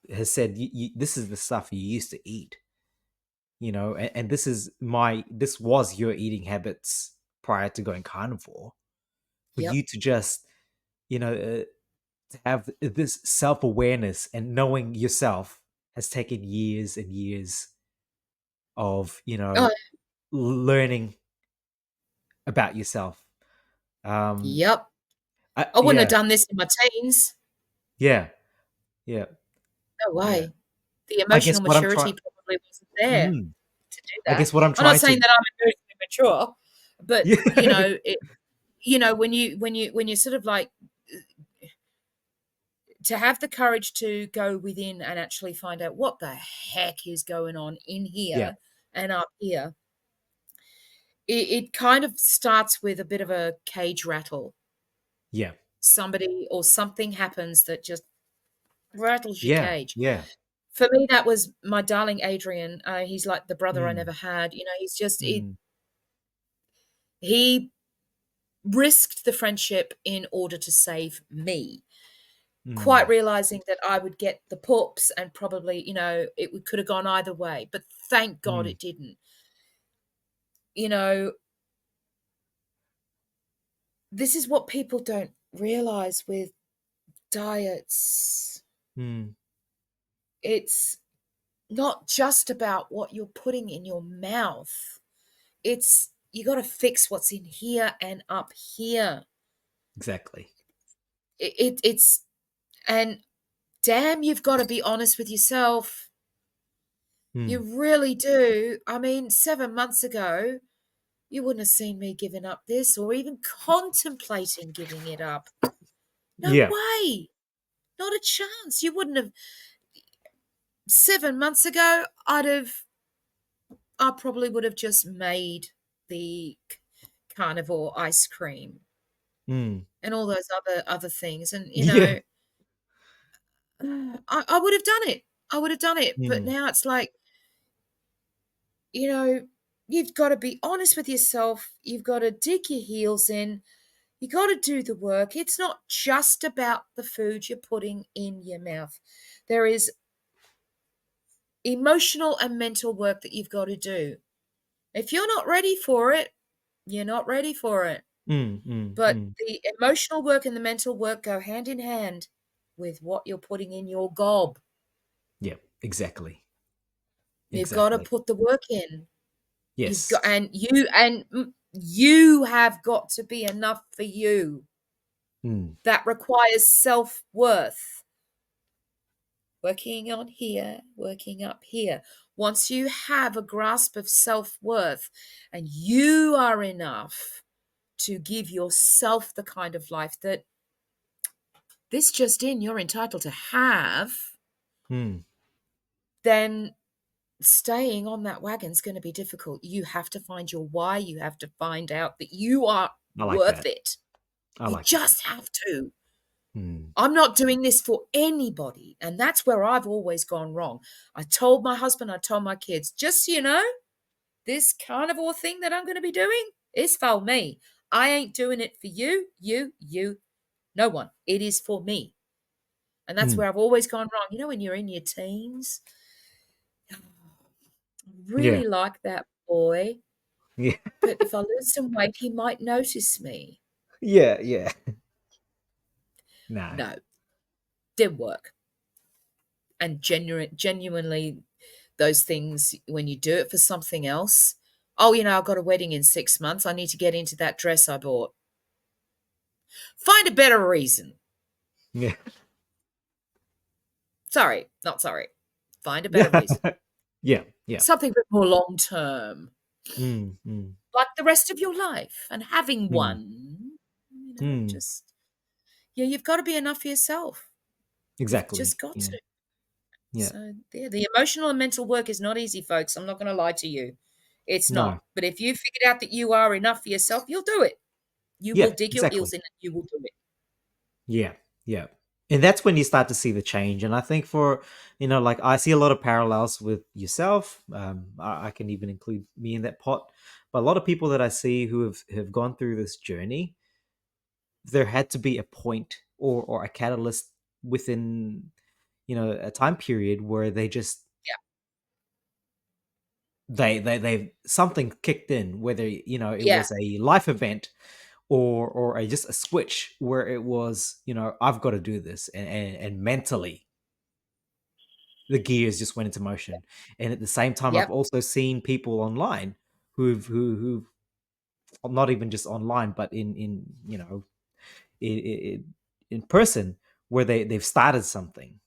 has said this is the stuff you used to eat, and this was your eating habits prior to going carnivore, for Yep. you to just you know uh, to have this self-awareness and knowing yourself has taken years and years of Oh, learning about yourself. um yep. I wouldn't have yeah, done this in my teens. yeah, yeah, No yeah. way. The I guess emotional what I'm trying maturity probably wasn't there mm, to do I that. guess what I'm I'm not trying saying to that I'm emotionally mature, but yeah. when you sort of like to have the courage to go within and actually find out what the heck is going on in Yeah, here and up here, it kind of starts with a bit of a cage rattle. yeah, Somebody or something happens that just rattles your yeah, cage. yeah. For me, that was my darling Adrian. He's like the brother I mm, never had. He's just mm, he risked the friendship in order to save me, quite mm, realizing that I would get the pups and probably, it could have gone either way. But thank God mm, it didn't. You know, this is what people don't realize with diets. mm, It's not just about what you're putting in your mouth. It's you got to fix what's in here and up here. exactly. It's and damn, you've got to be honest with yourself. You mm, really do. I mean, 7 months ago, you wouldn't have seen me giving up this or even contemplating giving it up. No yeah. way. Not a chance. You wouldn't have. 7 months ago, I probably would have just made the carnivore ice cream mm, and all those other things. And, yeah. I would have done it. I would have done it. But mm, now it's like, you know, you've got to be honest with yourself. You've got to dig your heels in. You got to do the work. It's not just about the food you're putting in your mouth. There is emotional and mental work that you've got to do. If you're not ready for it, you're not ready for it. mm, mm, But mm. the emotional work and the mental work go hand in hand with what you're putting in your gob. Yeah, exactly. You've got to Exactly. put the work in. You've Yes. got, you have got to be enough for you. Mm, That requires self-worth. Working on here, working up here. Once you have a grasp of self-worth and you are enough to give yourself the kind of life that this just in you're entitled to have, mm. then staying on that wagon is going to be difficult. You have to find your why. You have to find out that you are I like worth that. it. I You like that. just have to. Mm, I'm not doing this for anybody. And that's where I've always gone wrong. I told my husband, I told my kids, just so you know, this carnivore thing that I'm going to be doing is for me. I ain't doing it for you, no one. It is for me. And that's mm. where I've always gone wrong. When you're in your teens, I Yeah. really like that boy. Yeah. But if I lose some weight, he might notice me. Yeah. Yeah. No. No, didn't work. And genuinely, those things, when you do it for something else, oh, I've got a wedding in 6 months. I need to get into that dress I bought. Find a better reason. Yeah. Sorry, not sorry. Find a better Yeah. reason. Yeah. Yeah. Something a bit more long term, Mm, mm, like the rest of your life and having mm, one, mm. just, yeah, you've got to be enough for yourself. You've Exactly. just got Yeah. to. Yeah. So yeah, the emotional and mental work is not easy, folks. I'm not going to lie to you. It's not. No. But if you figured out that you are enough for yourself, you'll do it. You will Yeah, dig your exactly. heels in and you will do it. Yeah. Yeah. And that's when you start to see the change. And I think for, like I see a lot of parallels with yourself. I can even include me in that pot. But a lot of people that I see who have gone through this journey, there had to be a point or a catalyst within, a time period where they just Yeah. they something kicked in, whether it Yeah. was a life event or just a switch where it was, I've got to do this, and mentally the gears just went into motion. And at the same time, I've Yep. also seen people online who've not even just online, but in in person, where they've started something,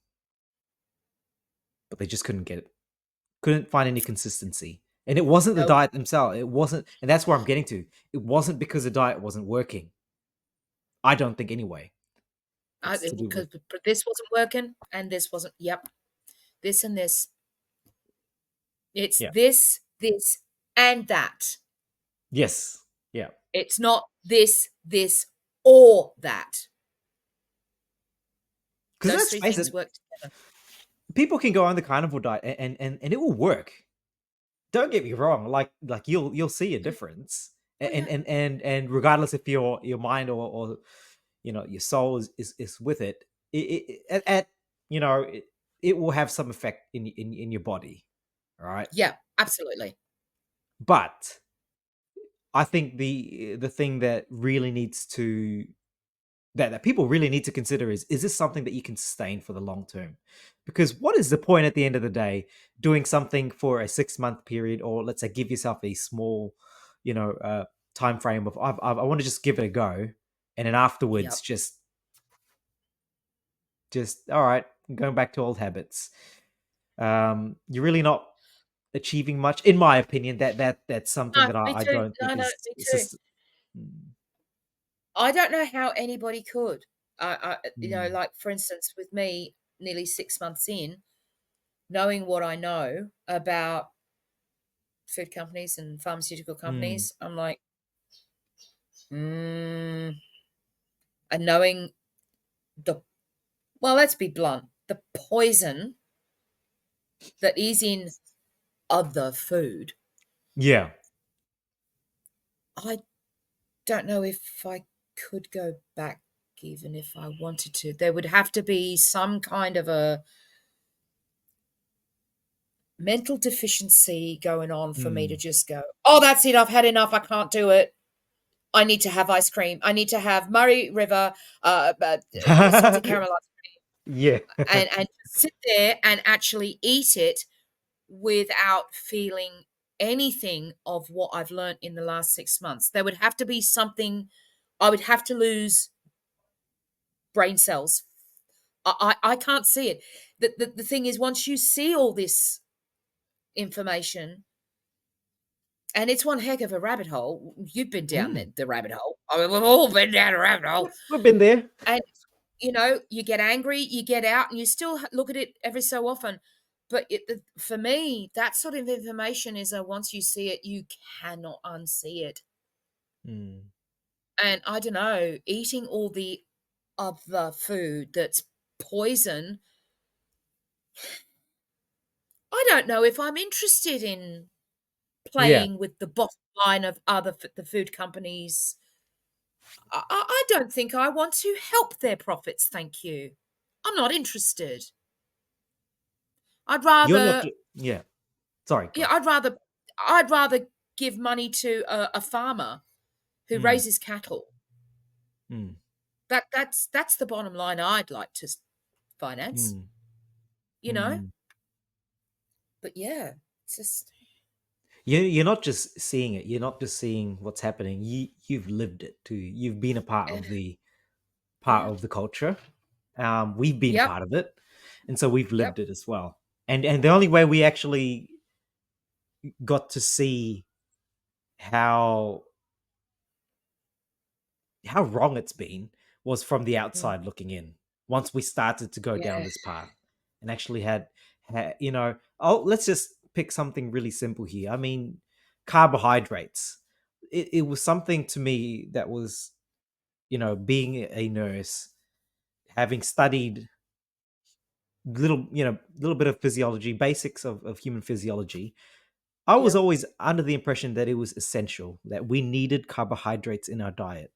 but they just couldn't find any consistency. And it wasn't the Nope. diet themselves. It wasn't, and that's where I'm getting to. It wasn't because the diet wasn't working. I don't think anyway. It's to do with Because this wasn't working and this wasn't. Yep. This and this. It's yeah. this, and that. Yes. Yeah. It's not this, or that. Because Those let's three face things it, work together. people can go on the carnivore diet and it will work. Don't get me wrong. Like you'll see a Mm. difference. Oh, yeah. And regardless if your mind or your soul is with it, at it will have some effect in your body. All right. Yeah, absolutely. But I think the thing that really needs to that people really need to consider is this something that you can sustain for the long term? Because what is the point at the end of the day doing something for a 6 month period, or let's say give yourself a small, time frame of I want to just give it a go, and then afterwards Yep. just all right, I'm going back to old habits. You're really not achieving much, in my opinion. That's something No, that me I too. don't No, think no, is me too. sus- mm, I don't know how anybody could. mm, Like for instance, with me, nearly 6 months in, knowing what I know about food companies and pharmaceutical mm. companies, I'm like, mm, and knowing the well, let's be blunt, the poison that is in other food. Yeah. I don't know if I could go back even if I wanted to. There would have to be some kind of a mental deficiency going on for me to Mm. just go, "Oh, that's it. I've had enough. I can't do it. I need to have ice cream. I need to have Murray River salted caramel ice Yeah. cream," and sit there and actually eat it without feeling anything of what I've learned in the last 6 months. There would have to be something. I would have to lose brain cells. I can't see it. The thing is, once you see all this information, and it's one heck of a rabbit hole. You've been down Mm. the rabbit hole. I mean, we've all been down a rabbit hole. We've been there. And, you get angry, you get out, and you still look at it every so often. But for me, that sort of information is once you see it, you cannot unsee it. Mm. And I don't know, eating all the other food that's poison, I don't know if I'm interested in Yeah. playing with the bottom line of the food companies. I don't think I want to help their profits, thank you. I'm not interested. I'd You're not. rather Yeah. Sorry. yeah, Go. I'd rather give money to a farmer who Mm. raises cattle. Mm. That's the bottom line I'd like to finance, Mm. you know? Mm. But yeah, it's just You're not just seeing it. You're not just seeing what's happening. You've lived it too. You've been a part eh, of the yeah. culture. We've been a Yep, part of it, and so we've yep, lived it as well. And the only way we actually got to see how wrong it's been was from the mm, outside looking in. Once we started to go down yeah, this path and actually had let's just pick something really simple here. I mean, carbohydrates. It was something to me that was, being a nurse, having studied little bit of physiology, basics of human physiology. I was Yep. always under the impression that it was essential that we needed carbohydrates in our diet.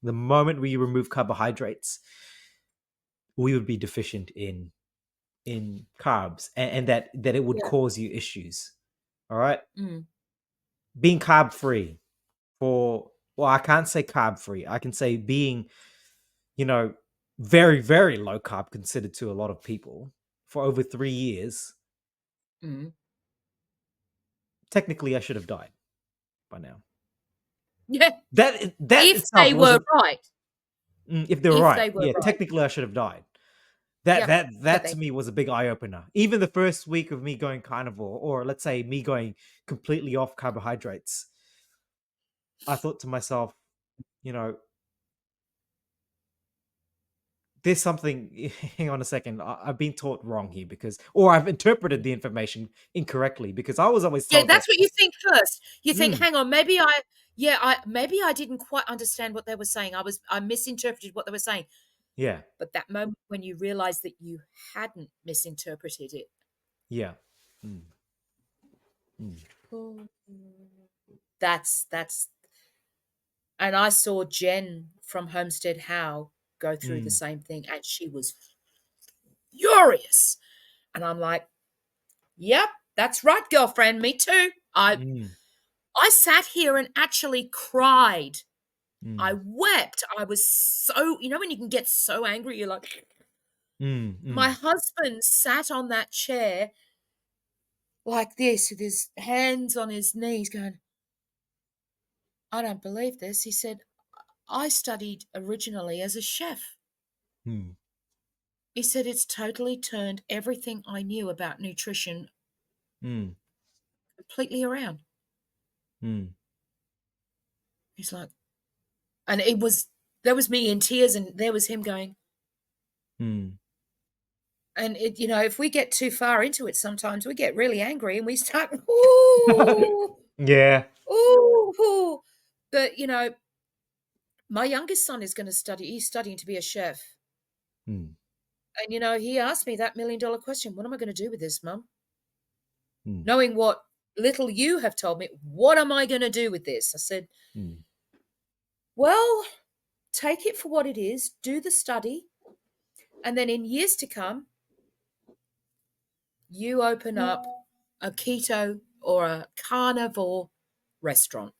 The moment we remove carbohydrates, we would be deficient in carbs, and that it would Yeah. cause you issues. All right, Mm. being carb free for well, I can't say carb free. I can say being, you know, very very low carb considered to a lot of people for over 3 years. Mm. Technically, I should have died by now. Yeah. That If itself they were wasn't. right. If they were If right, they were yeah, right. technically I should have died. That Yep. that But that they to me was a big eye opener. Even the first week of me going carnivore, or let's say me going completely off carbohydrates, I thought to myself, you know, there's something. Hang on a second, I've been taught wrong here or I've interpreted the information incorrectly because I was always Yeah, told that. that's what you think first. You think, Mm, hang on, maybe I didn't quite understand what they were saying. I misinterpreted what they were saying. yeah, But that moment when you realize that you hadn't misinterpreted it. yeah, mm, mm, Oh. That's and I saw Jen from Homestead How go through the mm, same thing and she was furious. And I'm like, "Yep, that's right, girlfriend. Me too." mm, I sat here and actually cried. I mm, wept. I was so, when you can get so angry, you're like, mm, my mm, husband sat on that chair like this with his hands on his knees going, I don't believe this. He said, I studied originally as a chef. mm, He said, it's totally turned everything I knew about nutrition mm, completely around. mm, He's like, and there was me in tears and there was him going, mm. and if we get too far into it, sometimes we get really angry and we start, ooh, Yeah. ooh, ooh. But, my youngest son is going to he's studying to be a chef. Mm, And, he asked me that $1 million question. What am I going to do with this, Mum? mm, Knowing what little you have told me, what am I going to do with this? I said, mm, well, take it for what it is, do the study, and then in years to come, you open up a keto or a carnivore restaurant.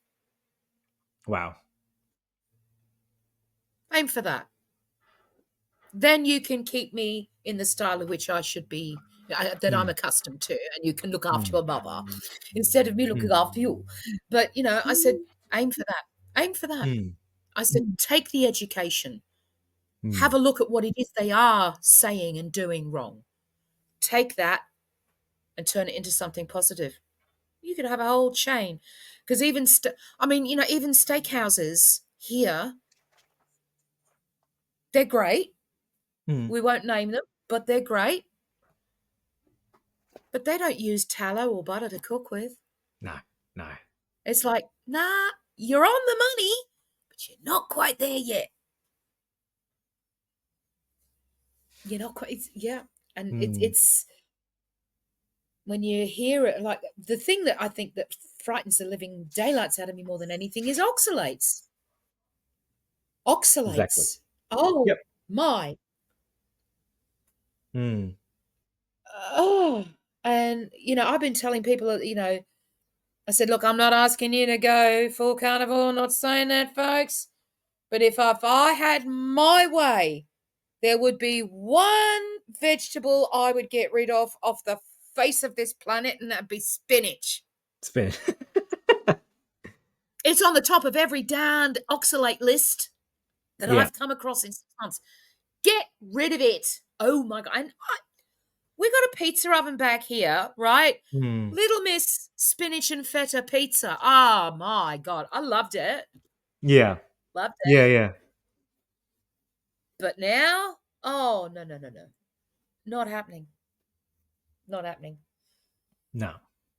wow. Aim for that. Then you can keep me in the style of which I should be, that I'm Mm, accustomed to, and you can look after mm, your mother instead of me looking mm, after you. But, I said, aim for that. Aim for that. mm, I said, take the education. Have mm. a look at what it is they are saying and doing wrong. Take that and turn it into something positive. You could have a whole chain. Because even steakhouses here, they're great. Mm. We won't name them, but they're great. But they don't use tallow or butter to cook with. No, no. It's like, nah, you're on the money, but you're not quite there yet. You're not quite, yeah. And Mm, it's when you hear it, like the thing that I think that frightens the living daylights out of me more than anything is oxalates. exactly. Oxalates. Oh Yep. my. Mm, Oh. And, I've been telling people, I said, look, I'm not asking you to go full carnivore, not saying that, folks. But if I had my way, there would be one vegetable I would get rid of off the face of this planet, and that'd be spinach. spin. It's on the top of every damned oxalate list that Yeah. I've come across in 6 months. Get rid of it. Oh my God. And we got a pizza oven back here, right? Mm, Little Miss Spinach and Feta Pizza. Oh my God. I loved it. yeah. Loved Yeah. it. Yeah. But now, oh, no, no, no, no. Not happening. Not happening. No.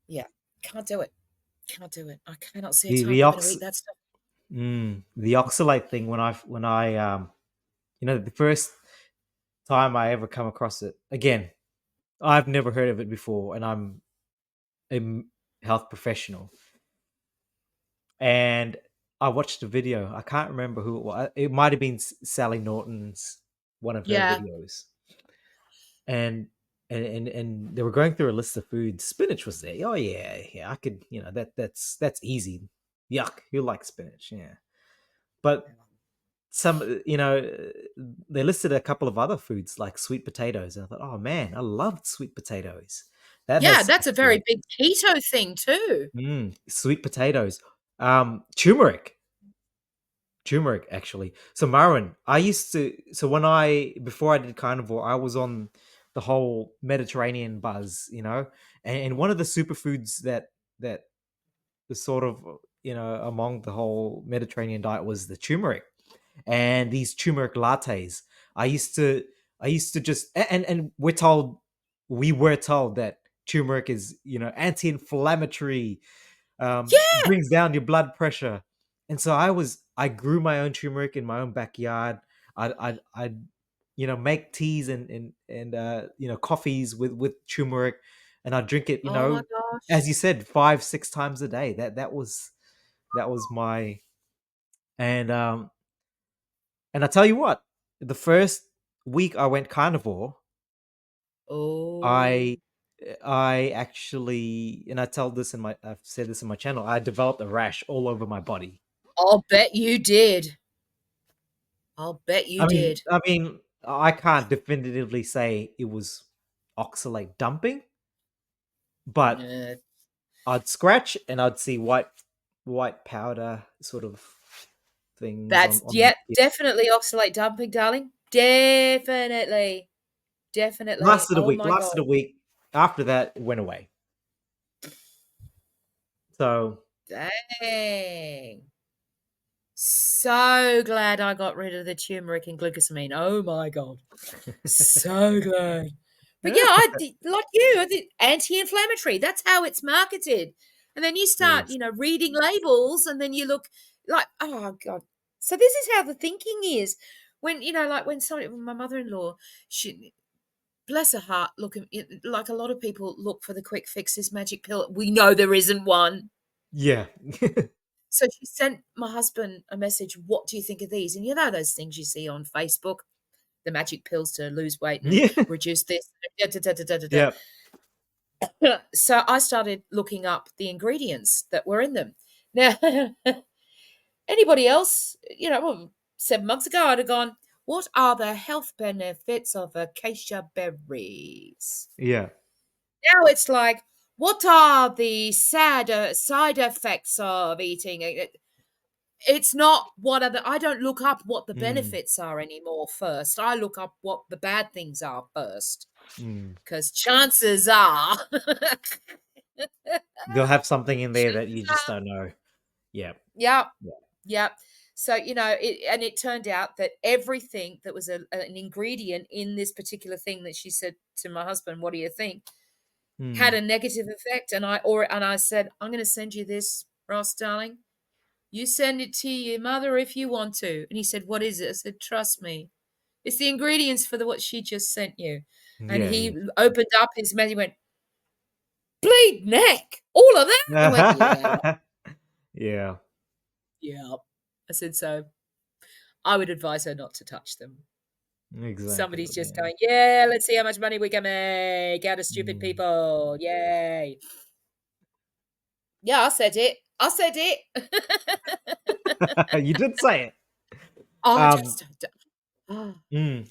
Yeah, can't do it. Can't do it. I cannot see a The time the I'm going to ox eat that stuff. the oxalate thing when I the first time I ever come across it again, I've never heard of it before, and I'm a health professional, and I watched a video. I can't remember who it was. It might have been Sally Norton's one of her Yeah. videos, and and they were going through a list of foods. Spinach was there. Oh yeah, yeah. I could, that's easy. Yuck. Who likes spinach? Yeah, but some, they listed a couple of other foods like sweet potatoes, and I thought, oh man, I loved sweet potatoes. That Yeah, has that's a very oxalate. big keto thing too. Sweet potatoes. Turmeric. Turmeric, actually. So Mairwyn, I used to. So when I before I did carnivore, I was on the whole Mediterranean buzz, and one of the superfoods that was sort of among the whole Mediterranean diet was the turmeric, and these turmeric lattes. I used to I used to just and we were told that turmeric is anti-inflammatory, Yeah. brings down your blood pressure. And so I grew my own turmeric in my own backyard. I'd make teas and coffees with turmeric, and I'd drink it, Oh my gosh. as you said, 5-6 times a day. That was my. And um and I tell you what, the first week I went carnivore, Oh, I I actually, and I've said this in my channel, I developed a rash all over my body. I'll bet you did. I'll bet you I mean, did. I mean, I can't definitively say it was oxalate dumping, but Uh, I'd scratch and I'd see white powder sort of things on that's, on my yeah, skin. definitely oxalate dumping, darling. Definitely. Definitely. Lasted a Oh week. my God. Lasted a week. After that, it went away. So Dang. So glad I got rid of the turmeric and glucosamine. Oh my God. So glad. But yeah, I did, like you, I did anti-inflammatory. That's how it's marketed. And then you start, yes, reading labels, and then you look like, oh God. So this is how the thinking is. When, like when my mother-in-law, she, bless her heart, like a lot of people look for the quick fix, this magic pill. We know there isn't one. yeah, So she sent my husband a message. What do you think of these? And you know those things you see on Facebook, the magic pills to lose weight and yeah, reduce this. Da, da, da, da, da, da, yeah, da. So I started looking up the ingredients that were in them. Now, anybody else, 7 months ago, I'd have gone, what are the health benefits of acacia berries? yeah. Now it's like, what are the side effects of eating it? It's not what are the I don't look up what the Mm, benefits are anymore first. I look up what the bad things are first. mm. Because chances are They'll have something in there that you chances just are, don't know. Yeah, yep, yeah. yep. So, it turned out that everything that was an ingredient in this particular thing that she said to my husband, what do you think? Had Mm, a negative effect. And I said, I'm gonna send you this, Ross, darling. You send it to your mother if you want to. And he said, what is it? I said, trust me. It's the ingredients for what she just sent you. And yeah, he opened up his mouth. He went, bleed neck. All of that. I went, yeah, yeah. Yeah, yeah. I said, so I would advise her not to touch them. exactly. Somebody's just Yeah. going, yeah, let's see how much money we can make out of stupid Mm. people. Yay. Yeah, I said it. I said it. You did say it. I Um, just don't. Oh,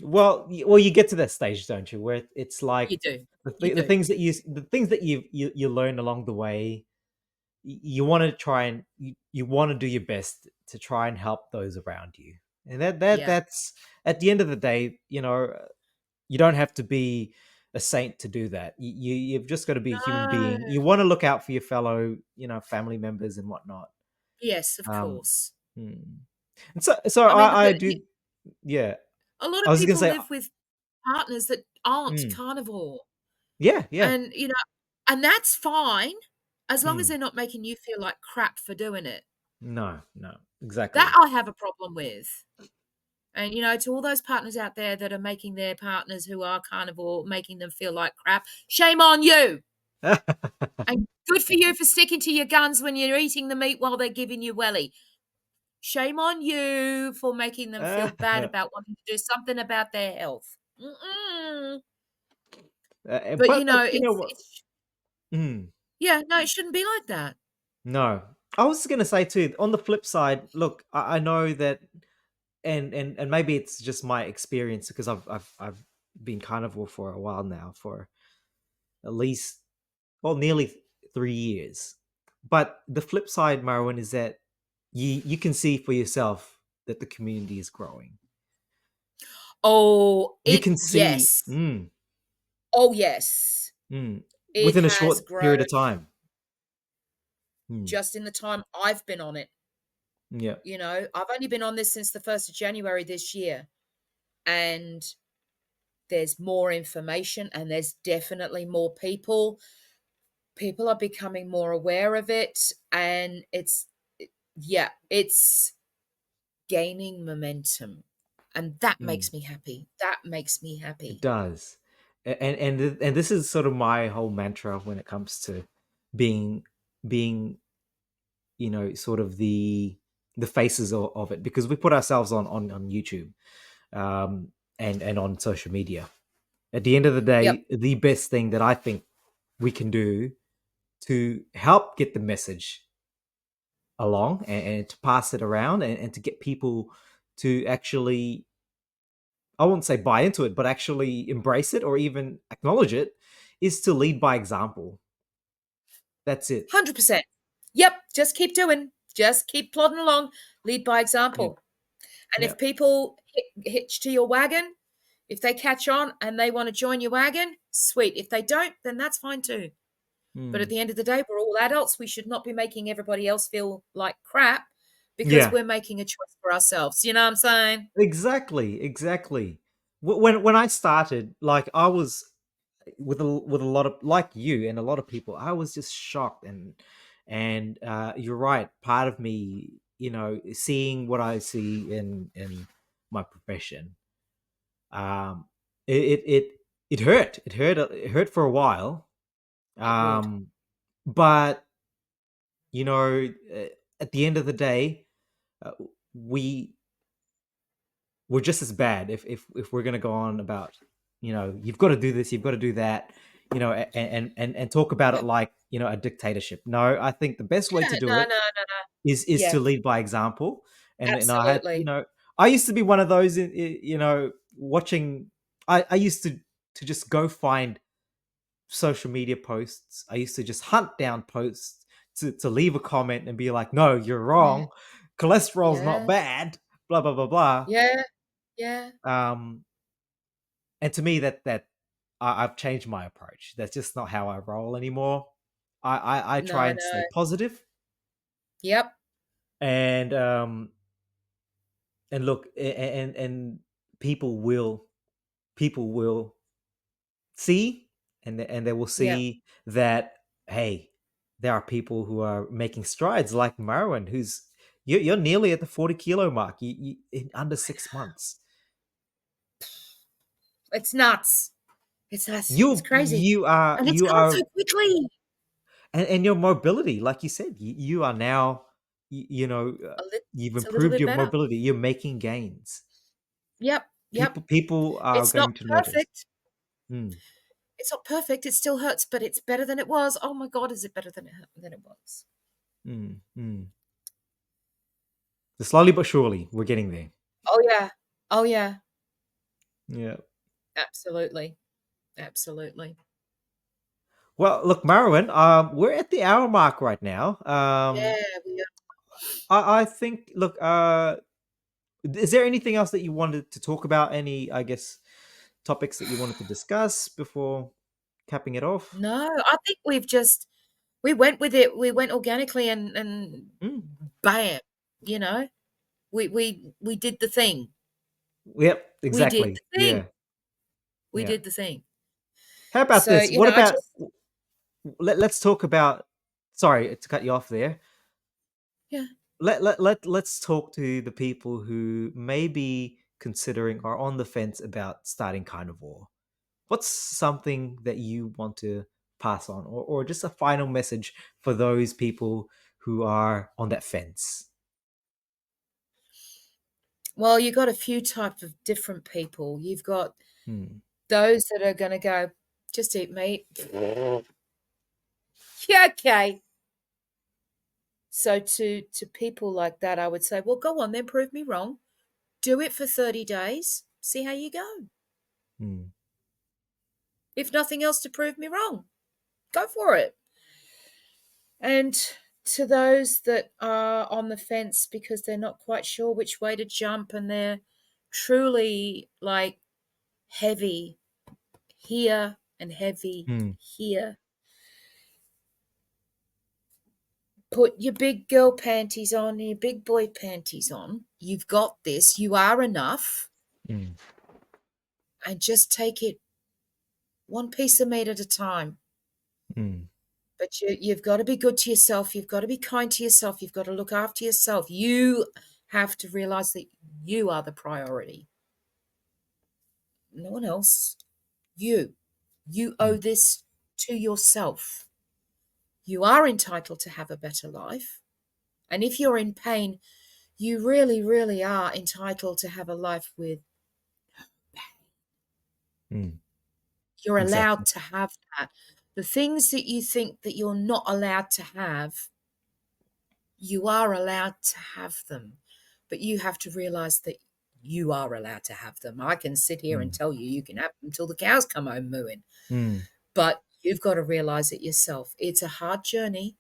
well, you get to that stage, don't you, where it's like you do. the You the do. things that you learn along the way. You want to try and you want to do your best to try and help those around you, and Yeah. that's at the end of the day, you don't have to be a saint to do that. You've just got to be a human No. being. You want to look out for your fellow, family members and whatnot. Yes, of Um, course. hmm. And so I mean, I but do. Yeah, a lot I of was just gonna people say. live with partners that aren't Mm, carnivore. Yeah, yeah. And, and that's fine as long as Mm. they're not making you feel like crap for doing it. No, no, That exactly. I have a problem with. And, to all those partners out there that are making their partners who are carnivore, making them feel like crap, shame on you. And good for you for sticking to your guns when you're eating the meat while they're giving you welly. Shame on you for making them feel bad about wanting to do something about their health. Mm-mm. But, but look, you know what? it's Mm, yeah, no, it shouldn't be like that. no, I was gonna say too. On the flip side, look, I know that, and maybe it's just my experience because I've been carnivore for a while now, for at least, well, nearly 3 years. But the flip side, Marwan, is that you can see for yourself that the community is growing. Oh, You can see, yes. Oh, yes. mm, It within a has short grown period of time. Mm, just in the time I've been on it. yeah, I've only been on this since the 1st of January this year, and there's more information and there's definitely more people. People are becoming more aware of it, and yeah, it's gaining momentum. And that mm, makes me happy. That makes me it happy. does. And this is sort of my whole mantra when it comes to being being sort of the faces of it, because we put ourselves on YouTube, um and on social media. At the end of the Yep, day, the best thing that I think we can do to help get the message along, and to pass it around, and to get people to actually, I won't say buy into it, but actually embrace it or even acknowledge it, is to lead by example. That's it. 100%. Yep, just keep doing. Just keep plodding along. Lead by Yep. example. And if Yep. people hitch to your wagon, if they catch on and they want to join your wagon, sweet. If they don't, then that's fine too. But at Mm. the end of the day, we're all adults. We should not be making everybody else feel like crap because Yeah. we're making a choice for ourselves. You know what I'm saying? Exactly. Exactly. When I started, like, I was with a lot of, like you and a lot of people, I was just shocked, and you're right. Part of me, seeing what I see in my profession, um, it it hurt. It hurt for a while. It would. Um, but you know, uh, at the end of the day, uh, we we're just as bad if we're gonna go on about, you've got to do this, you've got to do that, and talk about it Yep. like, a dictatorship. No, I think the best way Yeah. to do No, no, it no, no. is to Yeah, lead by example. And I had, absolutely. I used to be one of those, watching. I used to just go find social media posts. I used to just hunt down posts to leave a comment and be like, no, you're Yeah. wrong. Cholesterol's not Yeah. bad. Blah blah blah blah. Yeah. Yeah. Um, and to me, that I've changed my approach. That's just not how I roll anymore. I try No, and stay no. positive, Yep. and look, and people will see, and they will Yep. see that, hey, there are people who are making strides, like Mairwyn, who's, you're nearly at the 40 kilo mark, in under 6 months. It's nuts. It's nuts. It's You crazy. you are And it's you gone are so quickly. and your mobility, like you said, you are now, you've It's a little improved bit your better. mobility, you're making gains. Yep. Yep. People are It's not going to notice. perfect. Mm, It's not perfect. It still hurts, but it's better than it was. Oh my God, is it better than it was? mm. So slowly but surely, we're getting there. Oh yeah. Oh yeah. Yeah. Absolutely. Absolutely. Well, look, Marilyn, we're at the hour mark right now. Yeah, we are. I think, look, is there anything else that you wanted to talk about? Any, I guess, topics that you wanted to discuss before capping it off? No, I think we went with it. We went organically and Mm, bam, you know, we did the thing. yep, We did exactly. the thing. Yeah, We yeah. did the thing. How about So, this? you What know, I about just, let's talk about. Sorry to cut you off there. yeah. Let's talk to the people who may be considering or on the fence about starting carnivore. What's something that you want to pass on, or just a final message for those people who are on that fence? Well, you've got a few types of different people. You've got Hmm. those that are going to go, just eat meat. Yeah, okay. So to people like that, I would say, well, go on then, prove me wrong. Do it for 30 days. See how you go. Hmm. If nothing else to prove me wrong, go for it. And to those that are on the fence because they're not quite sure which way to jump and they're truly like heavy here and heavy Hmm. here, put your big girl panties on, your big boy panties on. You've got this. You are enough. Hmm. And just take it one piece of meat at a time. Hmm. But you've got to be good to yourself. You've got to be kind to yourself. You've got to look after yourself. You have to realize that you are the priority. No one else. You. You Hmm. owe this to yourself. You are entitled to have a better life. And if you're in pain, you really, really are entitled to have a life with Hmm. you're Exactly. allowed to have that. The things that you think that you're not allowed to have, you are allowed to have them, but you have to realize that you are allowed to have them. I can sit here and Hmm. tell you you can have them till the cows come home mooing, Hmm. but you've got to realize it yourself. It's a hard journey,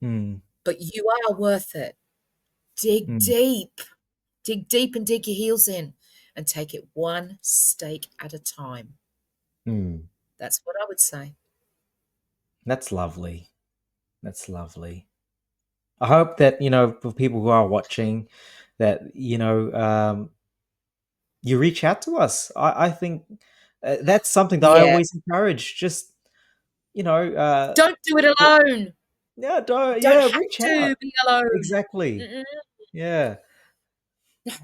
Hmm. but you are worth it. Dig Hmm. deep, dig deep and dig your heels in and take it one steak at a time. Hmm. That's what I would say. That's lovely. That's lovely. I hope that for people who are watching, that you reach out to us. I think that's something that I Yeah. always encourage. Just you know, uh, Don't do it for, alone. yeah, You don't yeah, have reach out. to be alone. Exactly. Mm-mm. Yeah,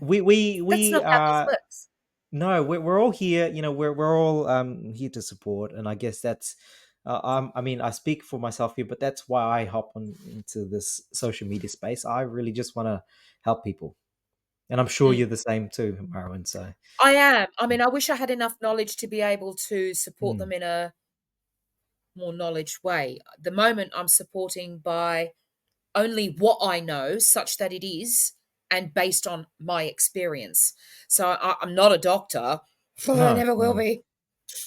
we That's not how this are. works. No, we're all here. We're all here to support, and I guess that's. I mean, I speak for myself here, but that's why I hop on into this social media space. I really just want to help people, and I'm sure Mm. you're the same too, Mairwyn. So, I am. I mean, I wish I had enough knowledge to be able to support mm, them in a more knowledge way. At the moment, I'm supporting by only what I know, such that it is, and based on my experience. So I'm not a doctor. I no, never will no, be.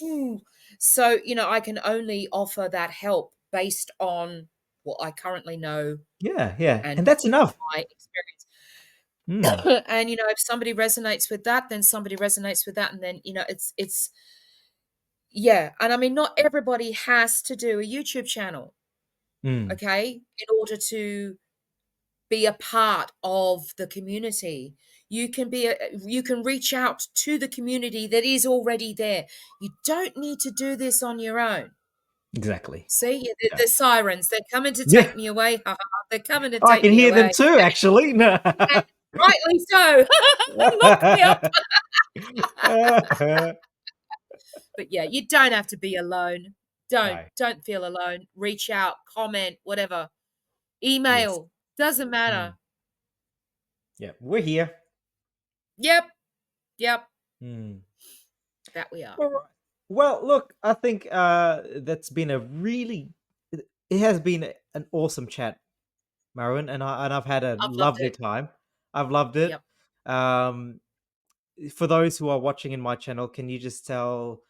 Hmm. So, I can only offer that help based on what I currently know yeah, yeah, and and that's based enough. on my experience. Mm, And if somebody resonates with that, then somebody resonates with that, and then it's yeah. And I mean, not everybody has to do a YouTube channel, mm, okay, in order to be a part of the community. You can reach out to the community that is already there. You don't need to do this on your own. exactly. See, Yeah, the sirens, they're coming to yeah. take me away. Ha, ha, ha. They're coming to I take can me hear them away. too. Actually, no. And rightly so. Lock me up. But yeah, you don't have to be alone. Don't No. don't feel alone. Reach out, comment, whatever. Yes. Email, doesn't Mm, matter. yeah, we're here. Yep, yep, Mm. that we are. All right. Well, look, I think that's been a really. It has been an awesome chat, Marin, and I've had a I've loved lovely it. time. I've loved it. Yep. Um, for those who are watching in my channel, can you just tell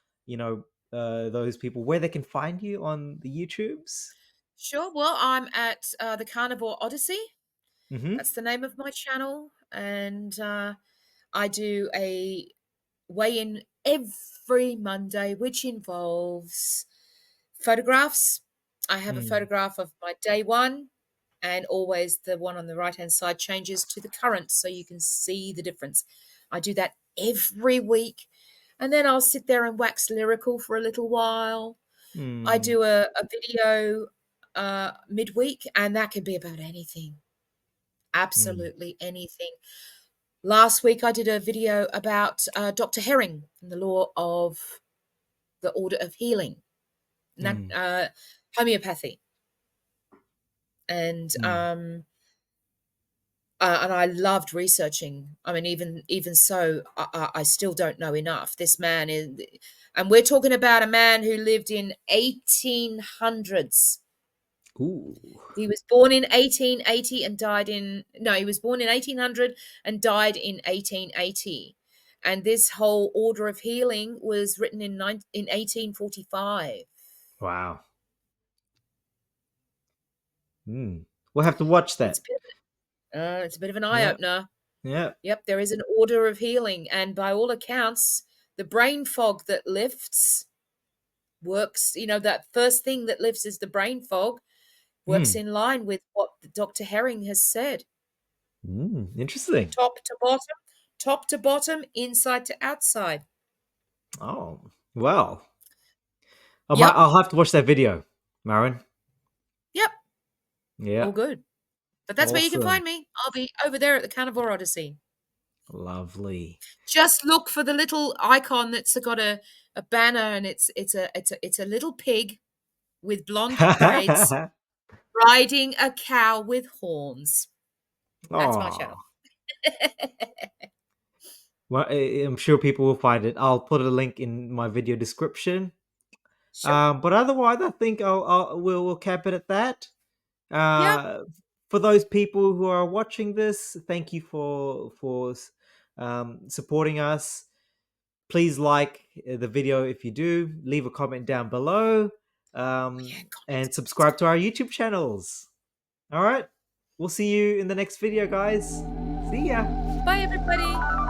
those people where they can find you on the YouTubes? Sure. Well, I'm at the Carnivore Odyssey. Mm-hmm. That's the name of my channel, and I do a weigh-in every Monday, which involves photographs. I have a Mm. photograph of my day one, and always the one on the right hand side changes to the current so you can see the difference. I do that every week. And then I'll sit there and wax lyrical for a little while. I Hmm. do a video midweek, and that can be about anything, Hmm. absolutely anything. Last week, I did a video about Dr. Herring and the law of the order of healing, Hmm. homeopathy, and Hmm. um, and I loved researching. I mean, even so, I still don't know enough. This man is, and we're talking about a man who lived in 1800s. Ooh. He was born in 1880 and died in no, he was born in 1800 and died in 1880. And this whole order of healing was written in 1845. Wow. Hmm. We'll have to watch It's that. a bit, it's a bit of an eye Yeah. opener. Yeah. Yep, there is an order of healing, and by all accounts, the brain fog that lifts works. You know, that first thing that lifts is the brain fog, works Hmm. in line with what Dr. Herring has said. Hmm. Interesting. Top to bottom, top to bottom, inside to outside. Oh. Well. Yep, I'll have to watch that video, Marin. yep, Yeah. all good. But that's where you can Awesome. find me. I'll be over there at the Carnivore Odyssey. Lovely. Just look for the little icon that's got a banner, and it's a little pig with blonde braids riding a cow with horns. That's my channel. Oh. Well, I'm sure people will find it. I'll put a link in my video description. Sure. But otherwise, I think we'll cap it at that. Yep. Uh, for those people who are watching this, thank you for supporting us. Please like the video if you do. Leave a comment down below, Yeah, comments, and comments, subscribe to our comments. YouTube channels. All right, we'll see you in the next video, guys. See ya. Bye, everybody.